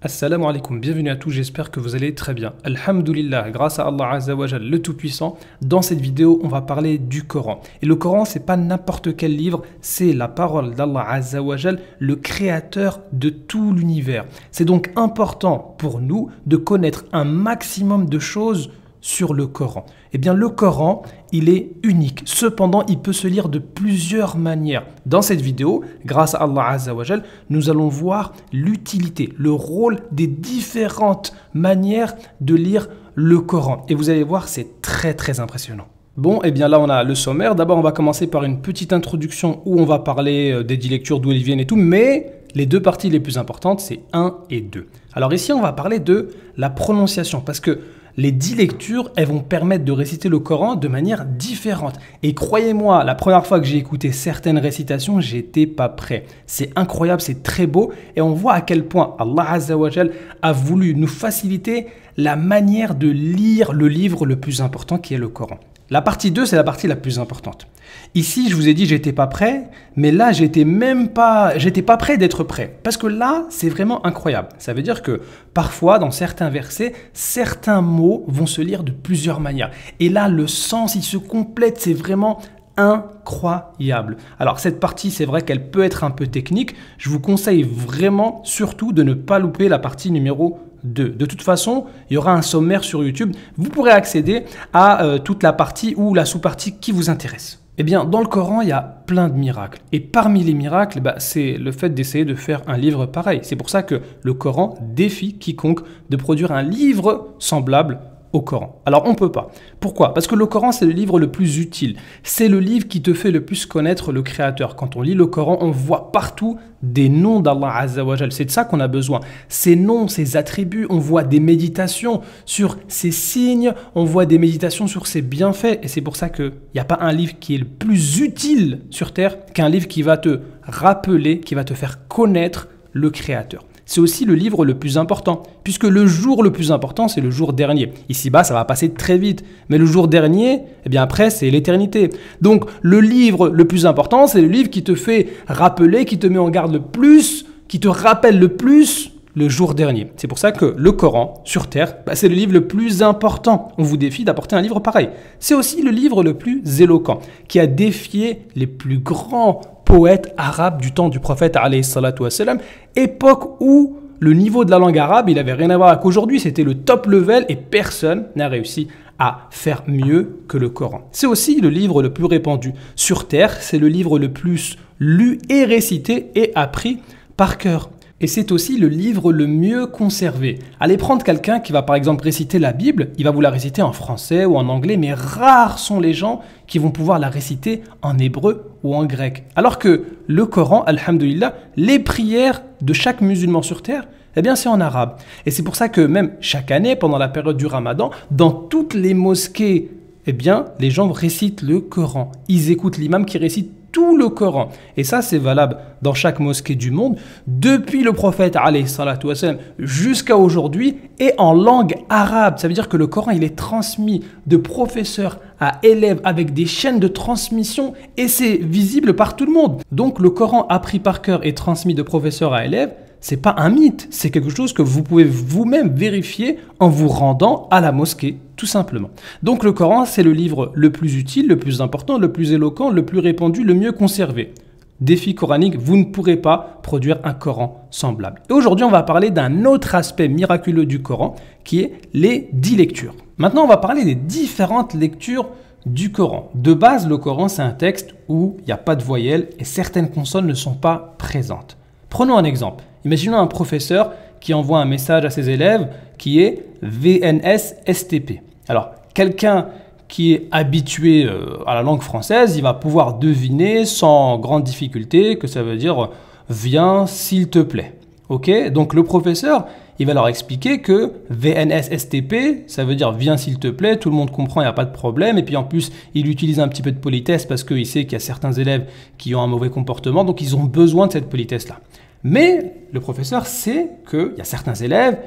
Assalamu alaikum, bienvenue à tous, j'espère que vous allez très bien. Alhamdulillah, grâce à Allah Azza wa Jal, le Tout-Puissant, dans cette vidéo, on va parler du Coran. Et le Coran, c'est pas n'importe quel livre, c'est la parole d'Allah Azza wa Jal, le créateur de tout l'univers. C'est donc important pour nous de connaître un maximum de choses sur le Coran. Eh bien, le Coran, il est unique. Cependant, il peut se lire de plusieurs manières. Dans cette vidéo, grâce à Allah Azza wa Jal, nous allons voir l'utilité, le rôle des différentes manières de lire le Coran. Et vous allez voir, c'est très impressionnant. Bon, et bien là, on a le sommaire. D'abord, on va commencer par une petite introduction où on va parler des 10 lectures, d'où elles viennent et tout. Mais les deux parties les plus importantes, c'est 1 et 2. Alors ici, on va parler de la prononciation parce que les 10 lectures, elles vont permettre de réciter le Coran de manière différente. Et croyez-moi, la première fois que j'ai écouté certaines récitations, j'étais pas prêt. C'est incroyable, c'est très beau. Et on voit à quel point Allah Azza wa Jal a voulu nous faciliter la manière de lire le livre le plus important qui est le Coran. La partie 2, c'est la partie la plus importante. Ici, je vous ai dit, j'étais pas prêt, mais là, j'étais pas prêt d'être prêt. Parce que là, c'est vraiment incroyable. Ça veut dire que parfois, dans certains versets, certains mots vont se lire de plusieurs manières. Et là, le sens, il se complète, c'est vraiment incroyable. Alors, cette partie, c'est vrai qu'elle peut être un peu technique. Je vous conseille vraiment, surtout, de ne pas louper la partie numéro 2. De toute façon, il y aura un sommaire sur YouTube. Vous pourrez accéder à toute la partie ou la sous-partie qui vous intéresse. Eh bien, dans le Coran, il y a plein de miracles. Et parmi les miracles, c'est le fait d'essayer de faire un livre pareil. C'est pour ça que le Coran défie quiconque de produire un livre semblable au Coran. Alors, on ne peut pas. Pourquoi? Parce que le Coran, c'est le livre le plus utile. C'est le livre qui te fait le plus connaître le Créateur. Quand on lit le Coran, on voit partout des noms d'Allah Azza wa Jal. C'est de ça qu'on a besoin. Ces noms, ces attributs, on voit des méditations sur ces signes, on voit des méditations sur ses bienfaits. Et c'est pour ça qu'il n'y a pas un livre qui est le plus utile sur Terre qu'un livre qui va te rappeler, qui va te faire connaître le Créateur. C'est aussi le livre le plus important, puisque le jour le plus important, c'est le jour dernier. Ici-bas, ça va passer très vite, mais le jour dernier, eh bien après, c'est l'éternité. Donc, le livre le plus important, c'est le livre qui te fait rappeler, qui te met en garde le plus, qui te rappelle le plus le jour dernier. C'est pour ça que le Coran, sur Terre, c'est le livre le plus important. On vous défie d'apporter un livre pareil. C'est aussi le livre le plus éloquent, qui a défié les plus grands poète arabe du temps du prophète alayhi salatu wassalam, époque où le niveau de la langue arabe, il n'avait rien à voir avec aujourd'hui, c'était le top level et personne n'a réussi à faire mieux que le Coran. C'est aussi le livre le plus répandu sur Terre, c'est le livre le plus lu et récité et appris par cœur. Et c'est aussi le livre le mieux conservé. Allez prendre quelqu'un qui va par exemple réciter la Bible, il va vous la réciter en français ou en anglais, mais rares sont les gens qui vont pouvoir la réciter en hébreu ou en grec. Alors que le Coran, alhamdulillah, les prières de chaque musulman sur terre, eh bien c'est en arabe. Et c'est pour ça que même chaque année, pendant la période du Ramadan, dans toutes les mosquées, eh bien les gens récitent le Coran. Ils écoutent l'imam qui récite tout le Coran. Et ça, c'est valable dans chaque mosquée du monde, depuis le prophète alayhi salatu wassalam jusqu'à aujourd'hui, et en langue arabe. Ça veut dire que le Coran, il est transmis de professeur à élève avec des chaînes de transmission, et c'est visible par tout le monde. Donc, le Coran appris par cœur et transmis de professeur à élève, c'est pas un mythe, c'est quelque chose que vous pouvez vous-même vérifier en vous rendant à la mosquée, tout simplement. Donc le Coran, c'est le livre le plus utile, le plus important, le plus éloquent, le plus répandu, le mieux conservé. Défi coranique, vous ne pourrez pas produire un Coran semblable. Et aujourd'hui, on va parler d'un autre aspect miraculeux du Coran, qui est les 10 lectures. Maintenant, on va parler des différentes lectures du Coran. De base, le Coran, c'est un texte où il n'y a pas de voyelles et certaines consonnes ne sont pas présentes. Prenons un exemple. Imaginons un professeur qui envoie un message à ses élèves qui est VNS-STP. Alors, quelqu'un qui est habitué à la langue française, il va pouvoir deviner sans grande difficulté que ça veut dire « viens s'il te plaît ». Ok? Donc, le professeur, il va leur expliquer que VNS-STP, ça veut dire « viens s'il te plaît », tout le monde comprend, il n'y a pas de problème. Et puis en plus, il utilise un petit peu de politesse parce qu'il sait qu'il y a certains élèves qui ont un mauvais comportement, donc ils ont besoin de cette politesse-là. Mais le professeur sait qu'il y a certains élèves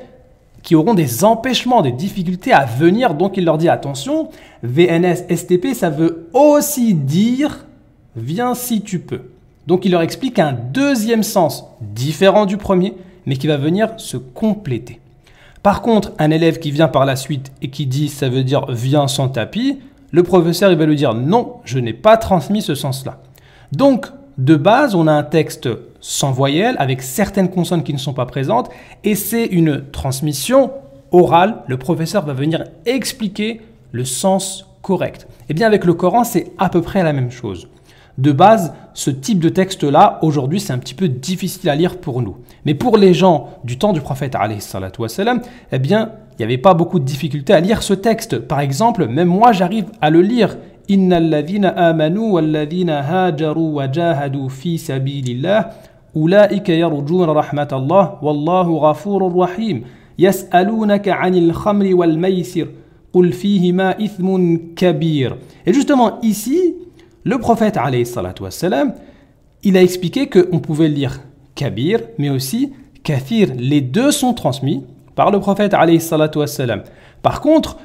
qui auront des empêchements, des difficultés à venir. Donc il leur dit attention, VNS-STP, ça veut aussi dire viens si tu peux. Donc il leur explique un deuxième sens différent du premier, mais qui va venir se compléter. Par contre, un élève qui vient par la suite et qui dit ça veut dire viens sans tapis, le professeur il va lui dire non, je n'ai pas transmis ce sens-là. Donc, de base, on a un texte sans voyelle avec certaines consonnes qui ne sont pas présentes et c'est une transmission orale. Le professeur va venir expliquer le sens correct. Et bien avec le Coran, c'est à peu près la même chose. De base, ce type de texte-là, aujourd'hui, c'est un petit peu difficile à lire pour nous. Mais pour les gens du temps du prophète, alayhi salatu wassalam, eh bien, il n'y avait pas beaucoup de difficultés à lire ce texte. Par exemple, même moi, j'arrive à le lire. « Innal ladhina amanu wal ladhina hajaru wa jahadu fi sabilillah ulaika yarjuna rahmatallah wallahu ghafurur rahim yas'alunaka 'anil khamri wal maisir qul fihima ithmun kabir » Et justement ici, le prophète, alayhi salatu wassalam, il a expliqué qu'on pouvait lire kabir, mais aussi kathir. Les deux sont transmis par le prophète, alayhi salatu wassalam. Par contre,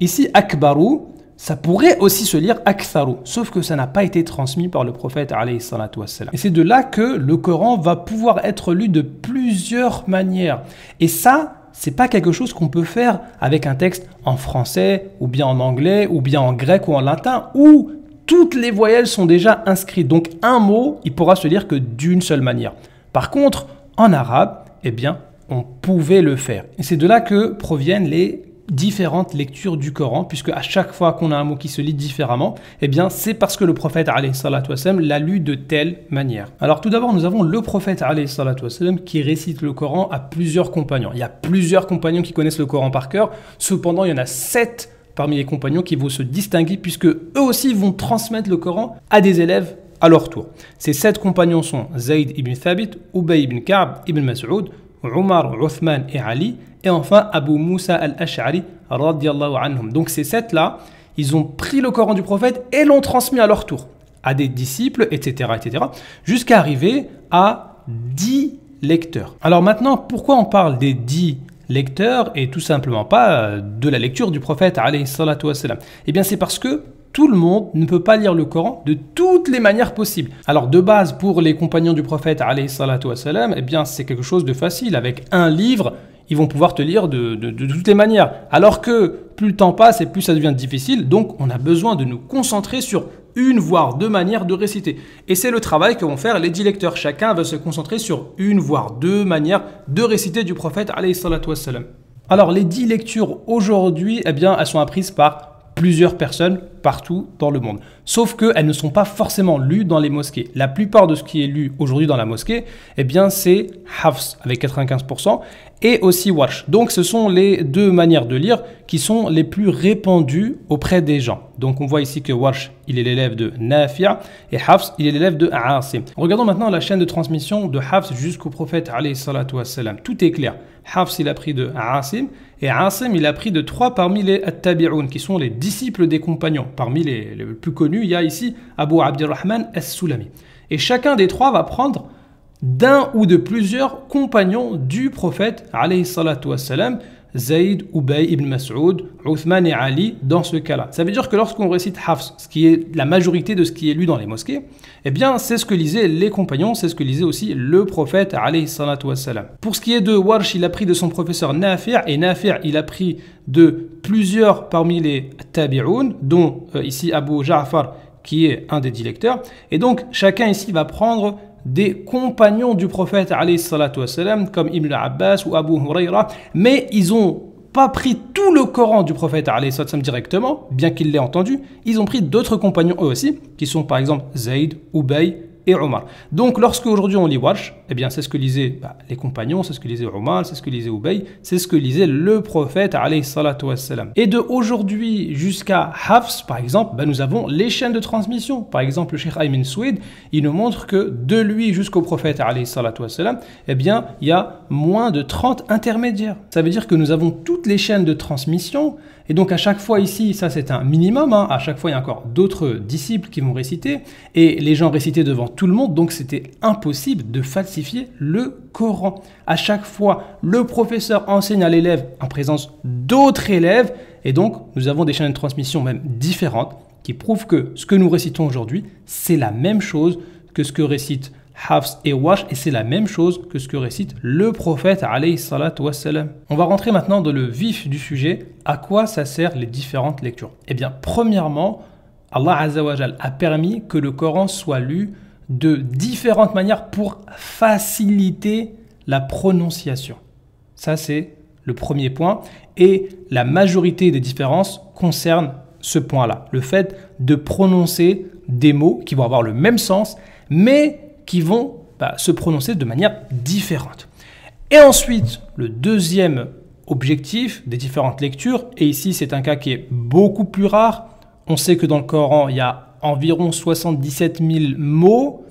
ici, akbaru, ça pourrait aussi se lire aktharu, sauf que ça n'a pas été transmis par le prophète, alayhi salatu wassalam. Et c'est de là que le Coran va pouvoir être lu de plusieurs manières. Et ça, c'est pas quelque chose qu'on peut faire avec un texte en français, ou bien en anglais, ou bien en grec ou en latin, où toutes les voyelles sont déjà inscrites. Donc un mot, il pourra se lire que d'une seule manière. Par contre, en arabe, eh bien, on pouvait le faire. Et c'est de là que proviennent les différentes lectures du Coran, puisque à chaque fois qu'on a un mot qui se lit différemment, eh bien, c'est parce que le prophète, alayhi salatu wassalam, l'a lu de telle manière. Alors tout d'abord, nous avons le prophète, alayhi salatu wassalam, qui récite le Coran à plusieurs compagnons. Il y a plusieurs compagnons qui connaissent le Coran par cœur. Cependant, il y en a 7 parmi les compagnons qui vont se distinguer, puisque eux aussi vont transmettre le Coran à des élèves à leur tour. Ces 7 compagnons sont Zayd ibn Thabit, Ubay ibn Ka'b ibn Mas'ud, Omar, Uthman et Ali, et enfin Abu Musa al-Ash'ari radiyallahu anhum. Donc ces 7-là, ils ont pris le Coran du prophète et l'ont transmis à leur tour, à des disciples, etc., jusqu'à arriver à 10 lecteurs. Alors maintenant, pourquoi on parle des 10 lecteurs et tout simplement pas de la lecture du prophète, alayhi salatu wassalam? Eh bien c'est parce que tout le monde ne peut pas lire le Coran de toutes les manières possibles. Alors de base, pour les compagnons du prophète, alayhi salatu wassalam, eh bien c'est quelque chose de facile. Avec un livre, ils vont pouvoir te lire de toutes les manières. Alors que plus le temps passe et plus ça devient difficile, donc on a besoin de nous concentrer sur une voire deux manières de réciter. Et c'est le travail que vont faire les 10 lecteurs. Chacun va se concentrer sur une voire deux manières de réciter du prophète, alayhi salatu wassalam. Alors les 10 lectures aujourd'hui, eh bien elles sont apprises par plusieurs personnes partout dans le monde. Sauf qu'elles ne sont pas forcément lues dans les mosquées. La plupart de ce qui est lu aujourd'hui dans la mosquée, eh bien c'est Hafs avec 95% et aussi Warsh. Donc ce sont les deux manières de lire qui sont les plus répandues auprès des gens. Donc on voit ici que Warsh, il est l'élève de Nafi' et Hafs, il est l'élève de Aasim. Regardons maintenant la chaîne de transmission de Hafs jusqu'au prophète, alayhi salatu wassalam. Tout est clair. Hafs, il a pris de Aasim et Aasim, il a pris de 3 parmi les At-Tabi'un, qui sont les disciples des compagnons. Parmi les plus connus, il y a ici Abu Abdirrahman as-Sulami. Et chacun des 3 va prendre d'un ou de plusieurs compagnons du prophète, alayhi salatu wassalam, Zayd, Ubay ibn Mas'ud, Uthman et Ali, dans ce cas-là. Ça veut dire que lorsqu'on récite Hafs, ce qui est la majorité de ce qui est lu dans les mosquées, eh bien c'est ce que lisaient les compagnons, c'est ce que lisait aussi le prophète, alayhi salatu wassalam. Pour ce qui est de Warsh, il a pris de son professeur Nafi', et Nafi' il a pris de plusieurs parmi les Tabi'un, dont ici Abu Ja'far, qui est un des 10 lecteurs. Et donc chacun ici va prendre des compagnons du prophète, alayhi salatu wassalam, comme Ibn Abbas ou Abu Hurayra, mais ils n'ont pas pris tout le Coran du prophète, alayhi salatu wassalam, directement, bien qu'ils l'aient entendu. Ils ont pris d'autres compagnons eux aussi, qui sont par exemple Zayd, Ubay et Omar. Donc lorsque aujourd'hui on lit Warsh, eh bien c'est ce que lisaient les compagnons, c'est ce que lisait Omar, c'est ce que lisait Ubay, c'est ce que lisait le prophète, alayhi salatu wassalam. Et de aujourd'hui jusqu'à Hafs, par exemple, nous avons les chaînes de transmission. Par exemple, le Cheikh Ayman Souid, il nous montre que de lui jusqu'au prophète, alayhi salatu wassalam, eh bien il y a moins de 30 intermédiaires. Ça veut dire que nous avons toutes les chaînes de transmission. Et donc à chaque fois ici, ça c'est un minimum, à chaque fois il y a encore d'autres disciples qui vont réciter, et les gens récitaient devant tout le monde, donc c'était impossible de falsifier le Coran. À chaque fois, le professeur enseigne à l'élève en présence d'autres élèves, et donc nous avons des chaînes de transmission même différentes, qui prouvent que ce que nous récitons aujourd'hui, c'est la même chose que ce que récite Hafs et Warsh, et c'est la même chose que ce que récite le prophète alayhi salatu wassalam. On va rentrer maintenant dans le vif du sujet. À quoi ça sert les différentes lectures? Eh bien, premièrement, Allah Azza wa Jal a permis que le Coran soit lu de différentes manières pour faciliter la prononciation. Ça, c'est le premier point. Et la majorité des différences concernent ce point-là. Le fait de prononcer des mots qui vont avoir le même sens, mais qui vont se prononcer de manière différente. Et ensuite, le deuxième objectif des différentes lectures, et ici c'est un cas qui est beaucoup plus rare, on sait que dans le Coran, il y a environ 77 000 mots,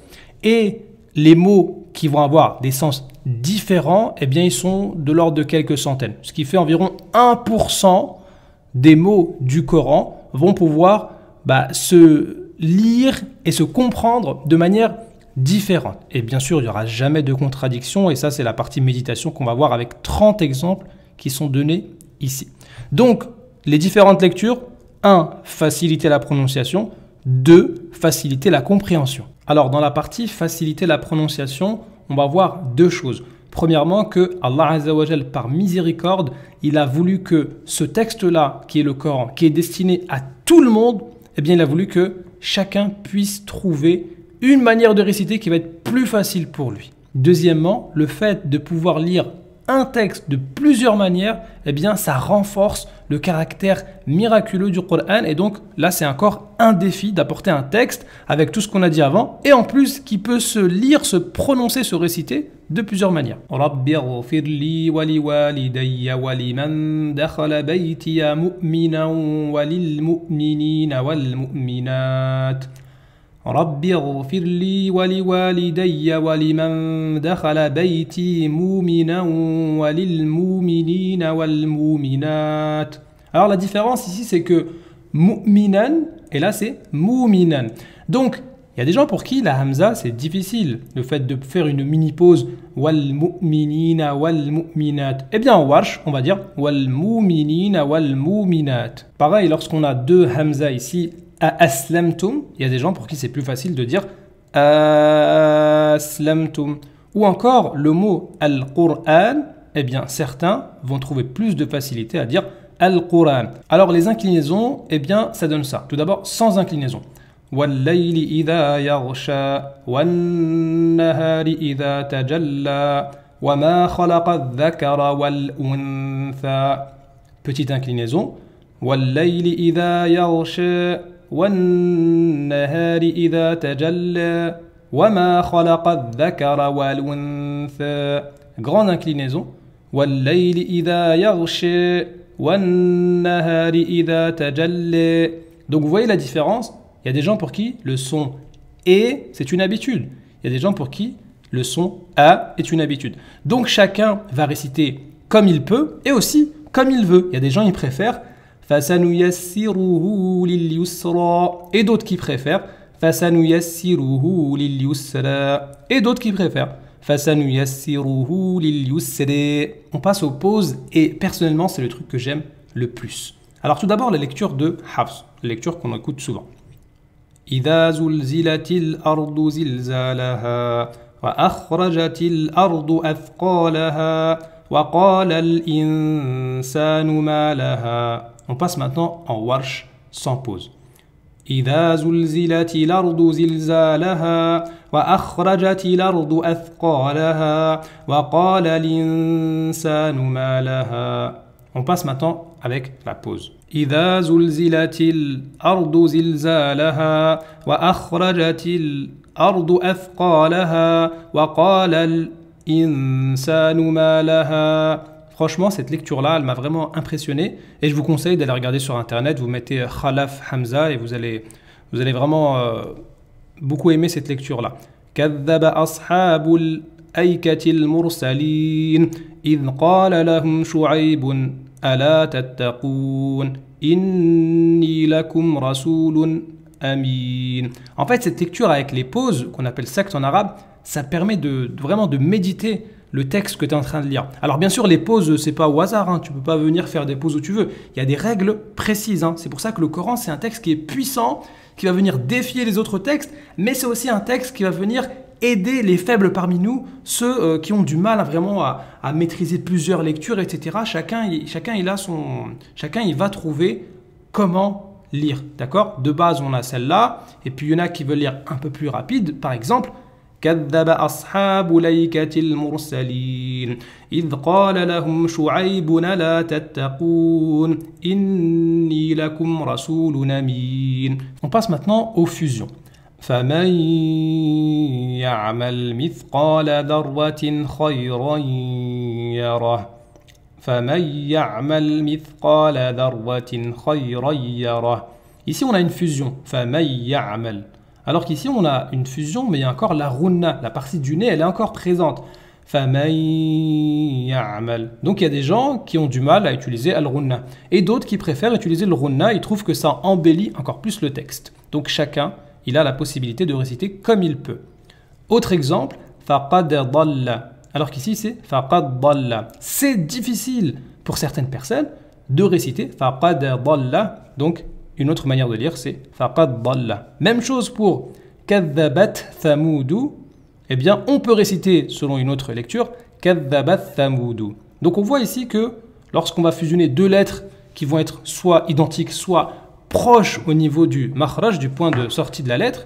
et les mots qui vont avoir des sens différents, eh bien ils sont de l'ordre de quelques centaines, ce qui fait environ 1% des mots du Coran vont pouvoir se lire et se comprendre de manière différente. Et bien sûr, il n'y aura jamais de contradiction, et ça c'est la partie méditation qu'on va voir avec 30 exemples qui sont donnés ici. Donc, les différentes lectures, 1. Faciliter la prononciation, 2. Faciliter la compréhension. Alors, dans la partie faciliter la prononciation, on va voir deux choses. Premièrement, que Allah Azza wa Jal, par miséricorde, il a voulu que ce texte-là, qui est le Coran, qui est destiné à tout le monde, eh bien, il a voulu que chacun puisse trouver une manière de réciter qui va être plus facile pour lui. Deuxièmement, le fait de pouvoir lire un texte de plusieurs manières, eh bien, ça renforce le caractère miraculeux du Coran. Et donc, là, c'est encore un défi d'apporter un texte avec tout ce qu'on a dit avant, et en plus, qui peut se lire, se prononcer, se réciter de plusieurs manières. Rabbi ighfir li wa li walidayya wa liman dakhala baytiya mu'minan wa lil mu'minina wal mu'minat. رب اغفر لي ولوالدي ولمن دخل بيتي مؤمنا وللمؤمنين والمؤمنات. Alors la différence ici c'est que mu'minan et là c'est mu'minan. Donc il y a des gens pour qui la hamza c'est difficile, le fait de faire une mini pause wal mu'minina wal mu'minat. Eh bien en Warsh on va dire wal mu'minina wal mu'minat. Pareil, lorsqu'on a deux hamza ici, aslamtum, il y a des gens pour qui c'est plus facile de dire aslamtum. Ou encore le mot al-Qur'an, eh bien certains vont trouver plus de facilité à dire al-Qur'an. Alors les inclinaisons, eh bien ça donne ça. Tout d'abord sans inclinaison. Wal-layli idha yaghsha, wan-nahari idha tajalla, wa ma khalaqa adh-dhakara wal-untha. Petite inclinaison. Wal-layli idha yaghsha, وَالنَّهَارِ إِذَا تَجَلَّى وَمَا خَلَقَ الذَّكَرَ وَالْأُنثَى. Grande inclinaison. وَاللَّيْلِ إِذَا يَغْشَى وَالنَّهَارِ إِذَا تَجَلَّى. Donc vous voyez la différence. Il y a des gens pour qui le son et c'est une habitude. Il y a des gens pour qui le son a est une habitude. Donc chacun va réciter comme il peut et aussi comme il veut. Il y a des gens qui préfèrent فَسَنُيَسِّرُهُ لِلْيُسْرَى et d'autres qui préfèrent فَسَنُيَسِّرُهُ لِلْيُسْرَى et d'autres qui préfèrent فَسَنُيَسِّرُهُ لِلْيُسْرَى. On passe aux pauses et personnellement c'est le truc que j'aime le plus. Alors tout d'abord la lecture de Hafs, la lecture qu'on écoute souvent. إِذَا زُلْزِلَتِ الْأَرْضُ زِلْزَالَهَا وَأَخْرَجَتِ الْأَرْضُ أَثْقَالَهَا وَقَالَ الْإِنسَانُ مَا لَهَا. On passe maintenant en Warsh sans pause. إِذَا زُلْزِلَتِ الْأَرْضُ زِلْزَالَهَا وَأَخْرَجَتِ الْأَرْضُ أَثْقَالَهَا وَقَالَ الْإِنسَانُ مَا لَهَا. On passe maintenant avec la pause. إِذَا زُلْزِلَتِ الْأَرْضُ زِلْزَالَهَا وَأَخْرَجَتِ الْأَرْضُ أَثْقَالَهَا وَقَالَ الْإِنسَانُ مَا لَهَا. Franchement, cette lecture-là, elle m'a vraiment impressionné et je vous conseille d'aller regarder sur Internet. Vous mettez Khalaf Hamza et vous allez vraiment beaucoup aimer cette lecture-là. كذب أصحاب الأيكة المرسلين إذ قال لهم شعيب ألا تتقون إني لكم رسول أمين. En fait, cette lecture avec les pauses, qu'on appelle sect en arabe, ça permet vraiment de méditer le texte que tu es en train de lire. Alors bien sûr, les pauses, c'est pas au hasard, hein. Tu peux pas venir faire des pauses où tu veux. Il y a des règles précises, hein. C'est pour ça que le Coran, c'est un texte qui est puissant, qui va venir défier les autres textes, mais c'est aussi un texte qui va venir aider les faibles parmi nous, ceux qui ont du mal à maîtriser plusieurs lectures, etc. Chacun il va trouver comment lire, d'accord? De base, on a celle-là, et puis il y en a qui veulent lire un peu plus rapide, par exemple, كذب أصحاب الأيكة المرسلين إذ قال لهم شعيب لا تتقون إني لكم رسول أمين. On passe maintenant aux fusions. فمن يعمل مثقال ذرة خيرا يره فمن يعمل مثقال ذرة خيرا يره. Ici on a une fusion. فمن يعمل. Alors qu'ici, on a une fusion, mais il y a encore la runna, la partie du nez, elle est encore présente. فَمَن يَعْمَلْ. Donc il y a des gens qui ont du mal à utiliser al-runna. Et d'autres qui préfèrent utiliser le runna, ils trouvent que ça embellit encore plus le texte. Donc chacun, il a la possibilité de réciter comme il peut. Autre exemple, فَقَدْ ضَلَّ. Alors qu'ici, c'est فَقَدْ ضَلَّ. C'est difficile pour certaines personnes de réciter فَقَدْ ضَلَّ. Donc, une autre manière de lire, c'est faqad dalla. Même chose pour kadhabat thamoudu. Eh bien, on peut réciter, selon une autre lecture, kadhabat thamoudu. Donc, on voit ici que lorsqu'on va fusionner deux lettres qui vont être soit identiques, soit proches au niveau du makhraj, du point de sortie de la lettre,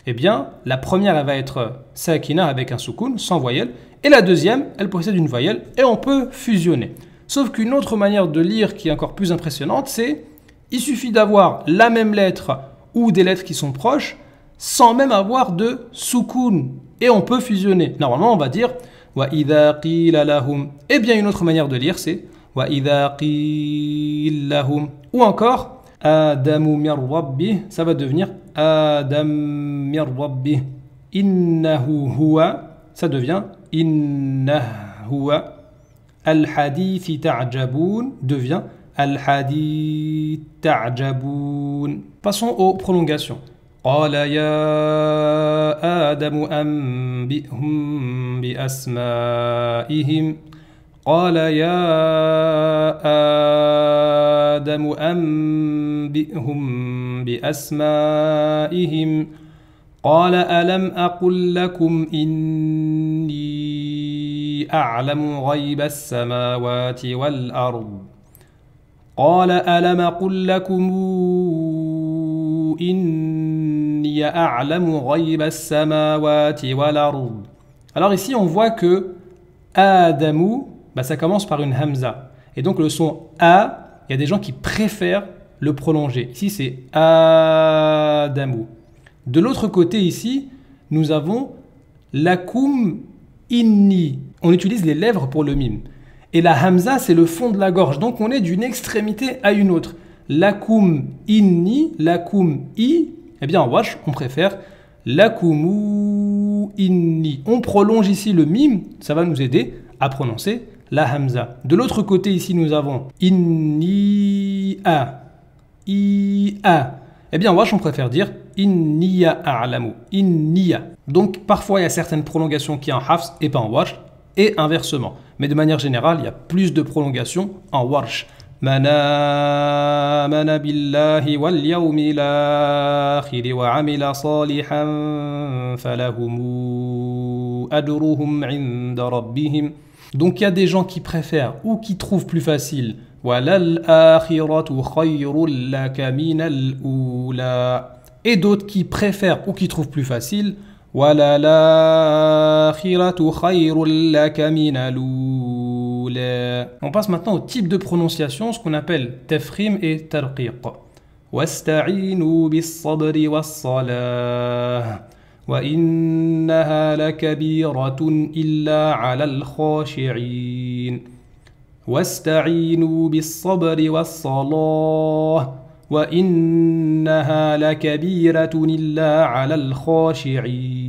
eh bien, la première, elle va être sakina avec un soukoun, sans voyelle, et la deuxième, elle possède une voyelle, et on peut fusionner. Sauf qu'une autre manière de lire qui est encore plus impressionnante, c'est il suffit d'avoir la même lettre ou des lettres qui sont proches sans même avoir de soukoun. Et on peut fusionner. Normalement, on va dire wa idha qila lahum. Eh bien, une autre manière de lire, c'est wa idha qila lahum. Ou encore Adamu mir rabbi. Ça va devenir Adam mir rabbi. Innahu huwa. Ça devient innahu huwa. Al-hadithi ta'jaboun devient Al-hadith ta'jaboun. Passons aux prolongations. قال يا آدم أنبئهم بأسمائهم قال يا آدم أنبئهم بأسمائهم قال ألم أقل لكم إني أعلم غيب السماوات والأرض قال ألم أقل لكم إني أعلم غيب السماوات والأرض. Alors ici on voit que Adamu, ça commence par une hamza. Et donc le son A, il y a des gens qui préfèrent le prolonger. Ici c'est Adamu. De l'autre côté ici, nous avons lakum inni. On utilise les lèvres pour le mime. Et la hamza, c'est le fond de la gorge. Donc, on est d'une extrémité à une autre. Lakum inni, lakum i. Eh bien, en wash, on préfère lakumu inni. On prolonge ici le mime. Ça va nous aider à prononcer la hamza. De l'autre côté, ici, nous avons inni a. I a. Eh bien, en wash, on préfère dire inniya a'lamu. Inniya. Donc, parfois, il y a certaines prolongations qui en hafs et pas en wash. Et inversement. Mais de manière générale, il y a plus de prolongations en warsh. Man amana billahi wal yawmil akhir wa amila salihan falahum ajruhum 'inda rabbihim. Donc il y a des gens qui préfèrent ou qui trouvent plus facile walal akhiratu khayrun laka minal ula. Et d'autres qui préfèrent ou qui trouvent plus facile وَلَلْآخِرَةُ خَيْرٌ لَكَ مِنَ الْأُولَى. On passe maintenant au type de prononciation, ce qu'on appelle tafrim et tarqiq. وَاسْتَعِينُوا بِالصَّبْرِ وَالصَّلَاةِ وَإِنَّهَا لَكَبِيرَةٌ إِلَّا عَلَى الْخَاشِعِينَ. وَاسْتَعِينُوا بِالصَّبْرِ وَالصَّلَاةِ وَإِنَّهَا لَكَبِيرَةٌ إِلَّا عَلَى الْخَاشِعِينَ.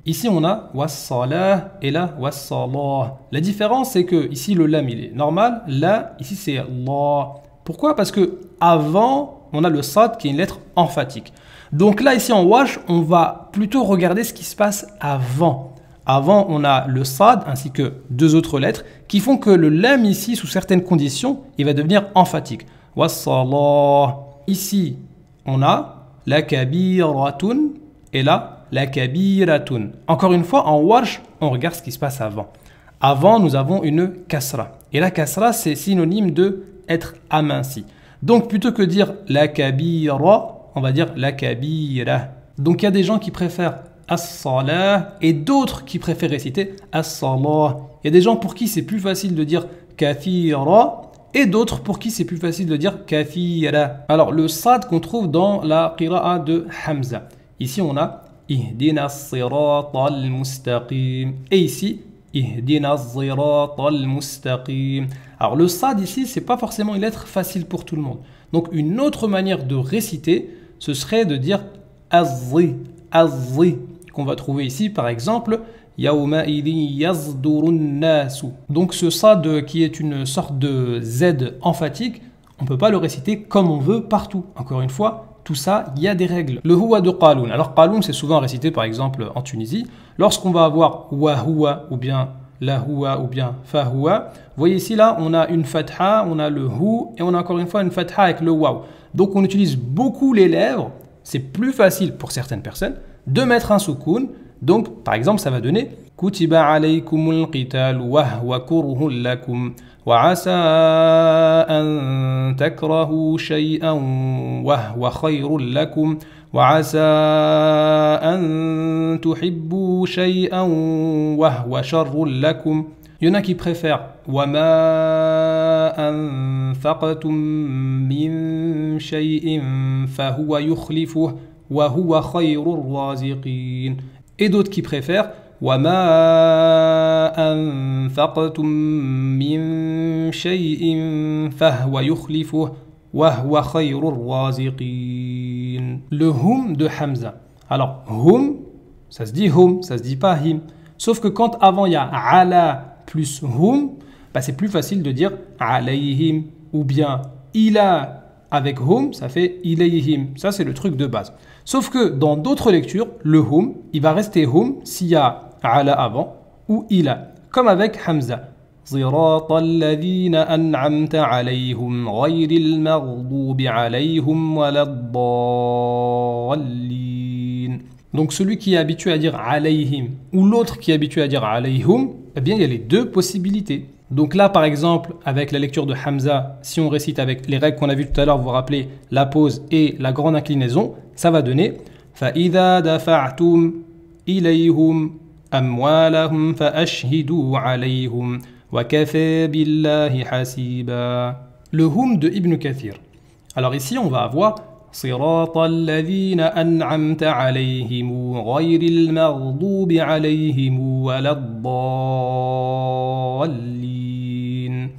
Ici on a wassalah et là wassalah. La différence c'est que ici le lam il est normal, là ici c'est Allah. Pourquoi? Parce que avant on a le sad qui est une lettre emphatique. Donc là ici en wash on va plutôt regarder ce qui se passe avant. Avant on a le sad ainsi que deux autres lettres qui font que le lam ici sous certaines conditions il va devenir emphatique. Wassalah. Ici, on a la kabiratun et la la kabiratun. Encore une fois, en warsh, on regarde ce qui se passe avant. Avant, nous avons une kasra. Et la kasra, c'est synonyme de être aminci. Donc, plutôt que dire la kabira, on va dire la kabira. Donc, il y a des gens qui préfèrent as-salah et d'autres qui préfèrent réciter as-salah. Il y a des gens pour qui c'est plus facile de dire kathira et d'autres pour qui c'est plus facile de dire kathira. Alors, le sad qu'on trouve dans la qira'a de Hamza. Ici, on a ihdina as-siratal mustaqim. Et ici, ihdina as-siratal mustaqim. Alors, le sad ici, c'est pas forcément une lettre facile pour tout le monde. Donc, une autre manière de réciter, ce serait de dire az-zi, az-zi, qu'on va trouver ici, par exemple, Yawma idin yazdurun nasu. Donc ce sad qui est une sorte de Z emphatique, on ne peut pas le réciter comme on veut partout. Encore une fois, tout ça, il y a des règles. Le huwa de Qaloun. Alors Qaloun, c'est souvent récité par exemple en Tunisie. Lorsqu'on va avoir wa huwa ou bien la huwa ou bien fa huwa, vous voyez ici là, on a une fatha, on a le hu et on a encore une fois une fatha avec le waw. Donc on utilise beaucoup les lèvres. C'est plus facile pour certaines personnes de mettre un soukoun. Donc, par exemple, ça va donner Kutiba alaykumul qital wa huwa kurhun lakum wa asa an takrahu shay'an wa huwa khayrun lakum wa asa an tuhibbu shay'an wa huwa sharrun lakum. Il y en a qui préfèrent wa ma anfaqtum min shay'in fa huwa yukhlifuhu wa huwa khayrur raziqin. Et d'autres qui préfèrent وَمَا أَنفَقْتُم مِّن شَيْءٍ فَهُوَ يُخْلِفُهُ وَهُوَ خَيْرُ الرَّازِقِينَ. Le hum de Hamza. Alors, hum, ça se dit hum, ça se dit pas him. Sauf que quand avant il y a ala plus hum, bah c'est plus facile de dire alayhim ou bien ila avec hum, ça fait ilayhim. Ça, c'est le truc de base. Sauf que dans d'autres lectures, le hum, il va rester hum s'il y a ala avant ou ila. Comme avec Hamza. صراط الذين أنعمت عليهم غير المغضوب عليهم ولا الضالين. Donc celui qui est habitué à dire alayhim ou l'autre qui est habitué à dire alayhum, eh bien il y a les deux possibilités. Donc là, par exemple, avec la lecture de Hamza, si on récite avec les règles qu'on a vues tout à l'heure, vous vous rappelez la pause et la grande inclinaison, ça va donner فَإِذَا دَفَعْتُمْ إِلَيْهُمْ أَمْوَالَهُمْ فَأَشْهِدُوا عَلَيْهُمْ وَكَفَى بِاللَّهِ حَسِيبًا. Le hum de Ibn Kathir. Alors ici, on va avoir صراط الذين أنعمت عليهم غير المغضوب عليهم ولا الضالين.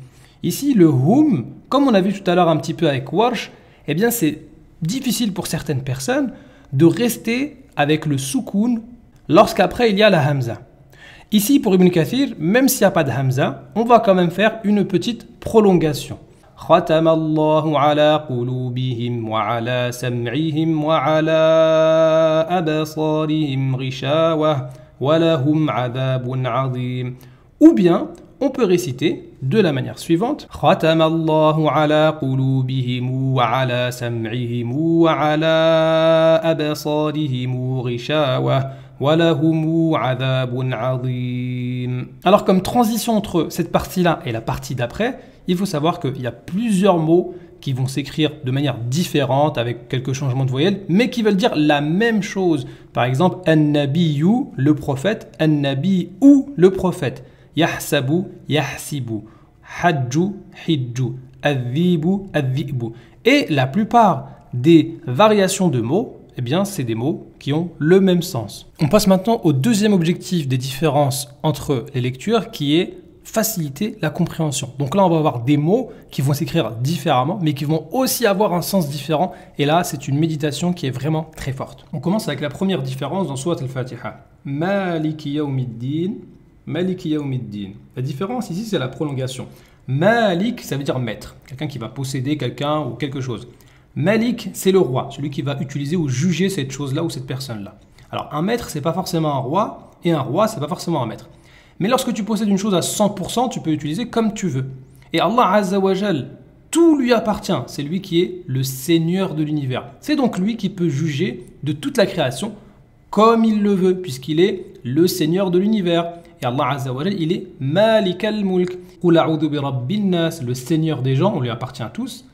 Ici, le hum, comme on a vu tout à l'heure un petit peu avec Warsh, eh bien c'est difficile pour certaines personnes de rester avec le soukoun lorsqu'après il y a la hamza. Ici, pour Ibn Kathir, même s'il n'y a pas de hamza, on va quand même faire une petite prolongation. ختم الله على قلوبهم وعلى سمعهم وعلى أبصارهم غشاوة ولهم عذاب عظيم. Ou bien, on peut réciter de la manière suivante. ختم الله على قلوبهم وعلى سمعهم وعلى أبصارهم غشاوة ولهم عذاب عظيم. Alors comme transition entre cette partie-là et la partie d'après, il faut savoir qu'il y a plusieurs mots qui vont s'écrire de manière différente avec quelques changements de voyelles, mais qui veulent dire la même chose. Par exemple, an-nabiyyu, le prophète, an-nabi ou le prophète, yahsabu, yahsibu, hajju, hijju, adhibu, adhibu. Et la plupart des variations de mots, eh bien, c'est des mots qui ont le même sens. On passe maintenant au deuxième objectif des différences entre les lectures, qui est faciliter la compréhension. Donc là, on va avoir des mots qui vont s'écrire différemment, mais qui vont aussi avoir un sens différent. Et là, c'est une méditation qui est vraiment très forte. On commence avec la première différence dans Surat al-Fatiha. Maliki yawmiddin, Maliki yawmiddin. La différence ici, c'est la prolongation. Malik, ça veut dire maître. Quelqu'un qui va posséder quelqu'un ou quelque chose. Malik, c'est le roi, celui qui va utiliser ou juger cette chose-là ou cette personne-là. Alors, un maître, c'est pas forcément un roi, et un roi, c'est pas forcément un maître. Mais lorsque tu possèdes une chose à 100%, tu peux l'utiliser comme tu veux. Et Allah Azza wa Jal, tout lui appartient. C'est lui qui est le Seigneur de l'univers. C'est donc lui qui peut juger de toute la création comme il le veut, puisqu'il est le Seigneur de l'univers. Et Allah Azza wa Jal, il est Malik al-Mulk. Qul a'udhu bi rabbin nas, le Seigneur des gens, on lui appartient tous.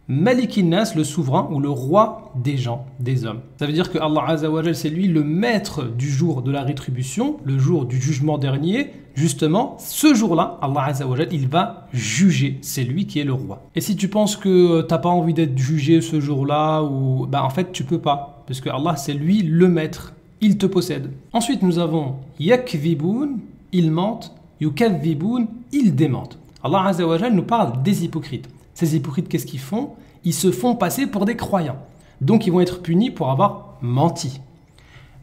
Malikin nas, le souverain ou le roi des gens, des hommes. Ça veut dire que Allah Azza wa Jal, c'est lui le maître du jour de la rétribution, le jour du jugement dernier. Justement, ce jour-là, Allah Azza wa Jal, il va juger. C'est lui qui est le roi. Et si tu penses que tu n'as pas envie d'être jugé ce jour-là, ou en fait, tu peux pas. Parce que Allah, c'est lui le maître. Il te possède. Ensuite, nous avons yakdhiboun, ils mentent, yukadhiboun, ils démentent. Allah Azza wa Jal nous parle des hypocrites. Ces hypocrites, qu'est-ce qu'ils font? Ils se font passer pour des croyants. Donc, ils vont être punis pour avoir menti.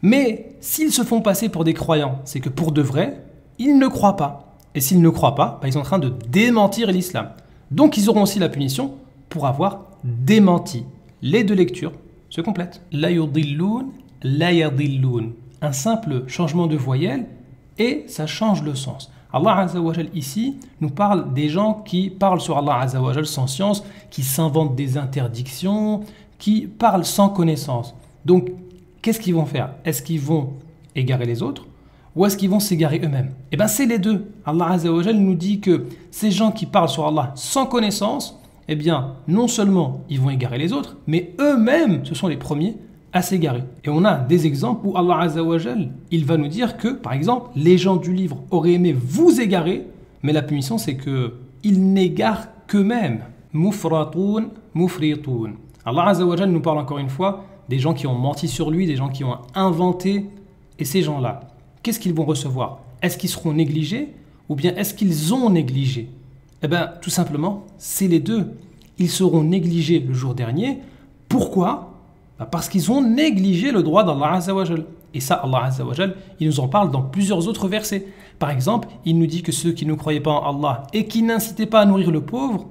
Mais s'ils se font passer pour des croyants, c'est que pour de vrai, ils ne croient pas. Et s'ils ne croient pas, ils sont en train de démentir l'islam. Donc, ils auront aussi la punition pour avoir démenti. Les deux lectures se complètent. La yudilloun, la yadilloun. Un simple changement de voyelle et ça change le sens. Allah Azza wa Jal ici nous parle des gens qui parlent sur Allah Azza wa Jal sans science, qui s'inventent des interdictions, qui parlent sans connaissance. Donc, qu'est-ce qu'ils vont faire? Est-ce qu'ils vont égarer les autres ou est-ce qu'ils vont s'égarer eux-mêmes? Eh bien, c'est les deux. Allah Azza wa Jal nous dit que ces gens qui parlent sur Allah sans connaissance, eh bien, non seulement ils vont égarer les autres, mais eux-mêmes, ce sont les premiers à s'égarer. Et on a des exemples où Allah Azza wa Jal, il va nous dire que, par exemple, les gens du livre auraient aimé vous égarer, mais la punition, c'est qu'ils n'égarent qu'eux-mêmes. Mufratoun, mufritoun. Allah Azza wa Jal nous parle encore une fois des gens qui ont menti sur lui, des gens qui ont inventé. Et ces gens-là, qu'est-ce qu'ils vont recevoir? Est-ce qu'ils seront négligés ou bien est-ce qu'ils ont négligé? Eh bien, tout simplement, c'est les deux. Ils seront négligés le jour dernier. Pourquoi? Parce qu'ils ont négligé le droit d'Allah Azza wa Jal. Et ça, Allah Azza wa Jal, il nous en parle dans plusieurs autres versets. Par exemple, il nous dit que ceux qui ne croyaient pas en Allah et qui n'incitaient pas à nourrir le pauvre,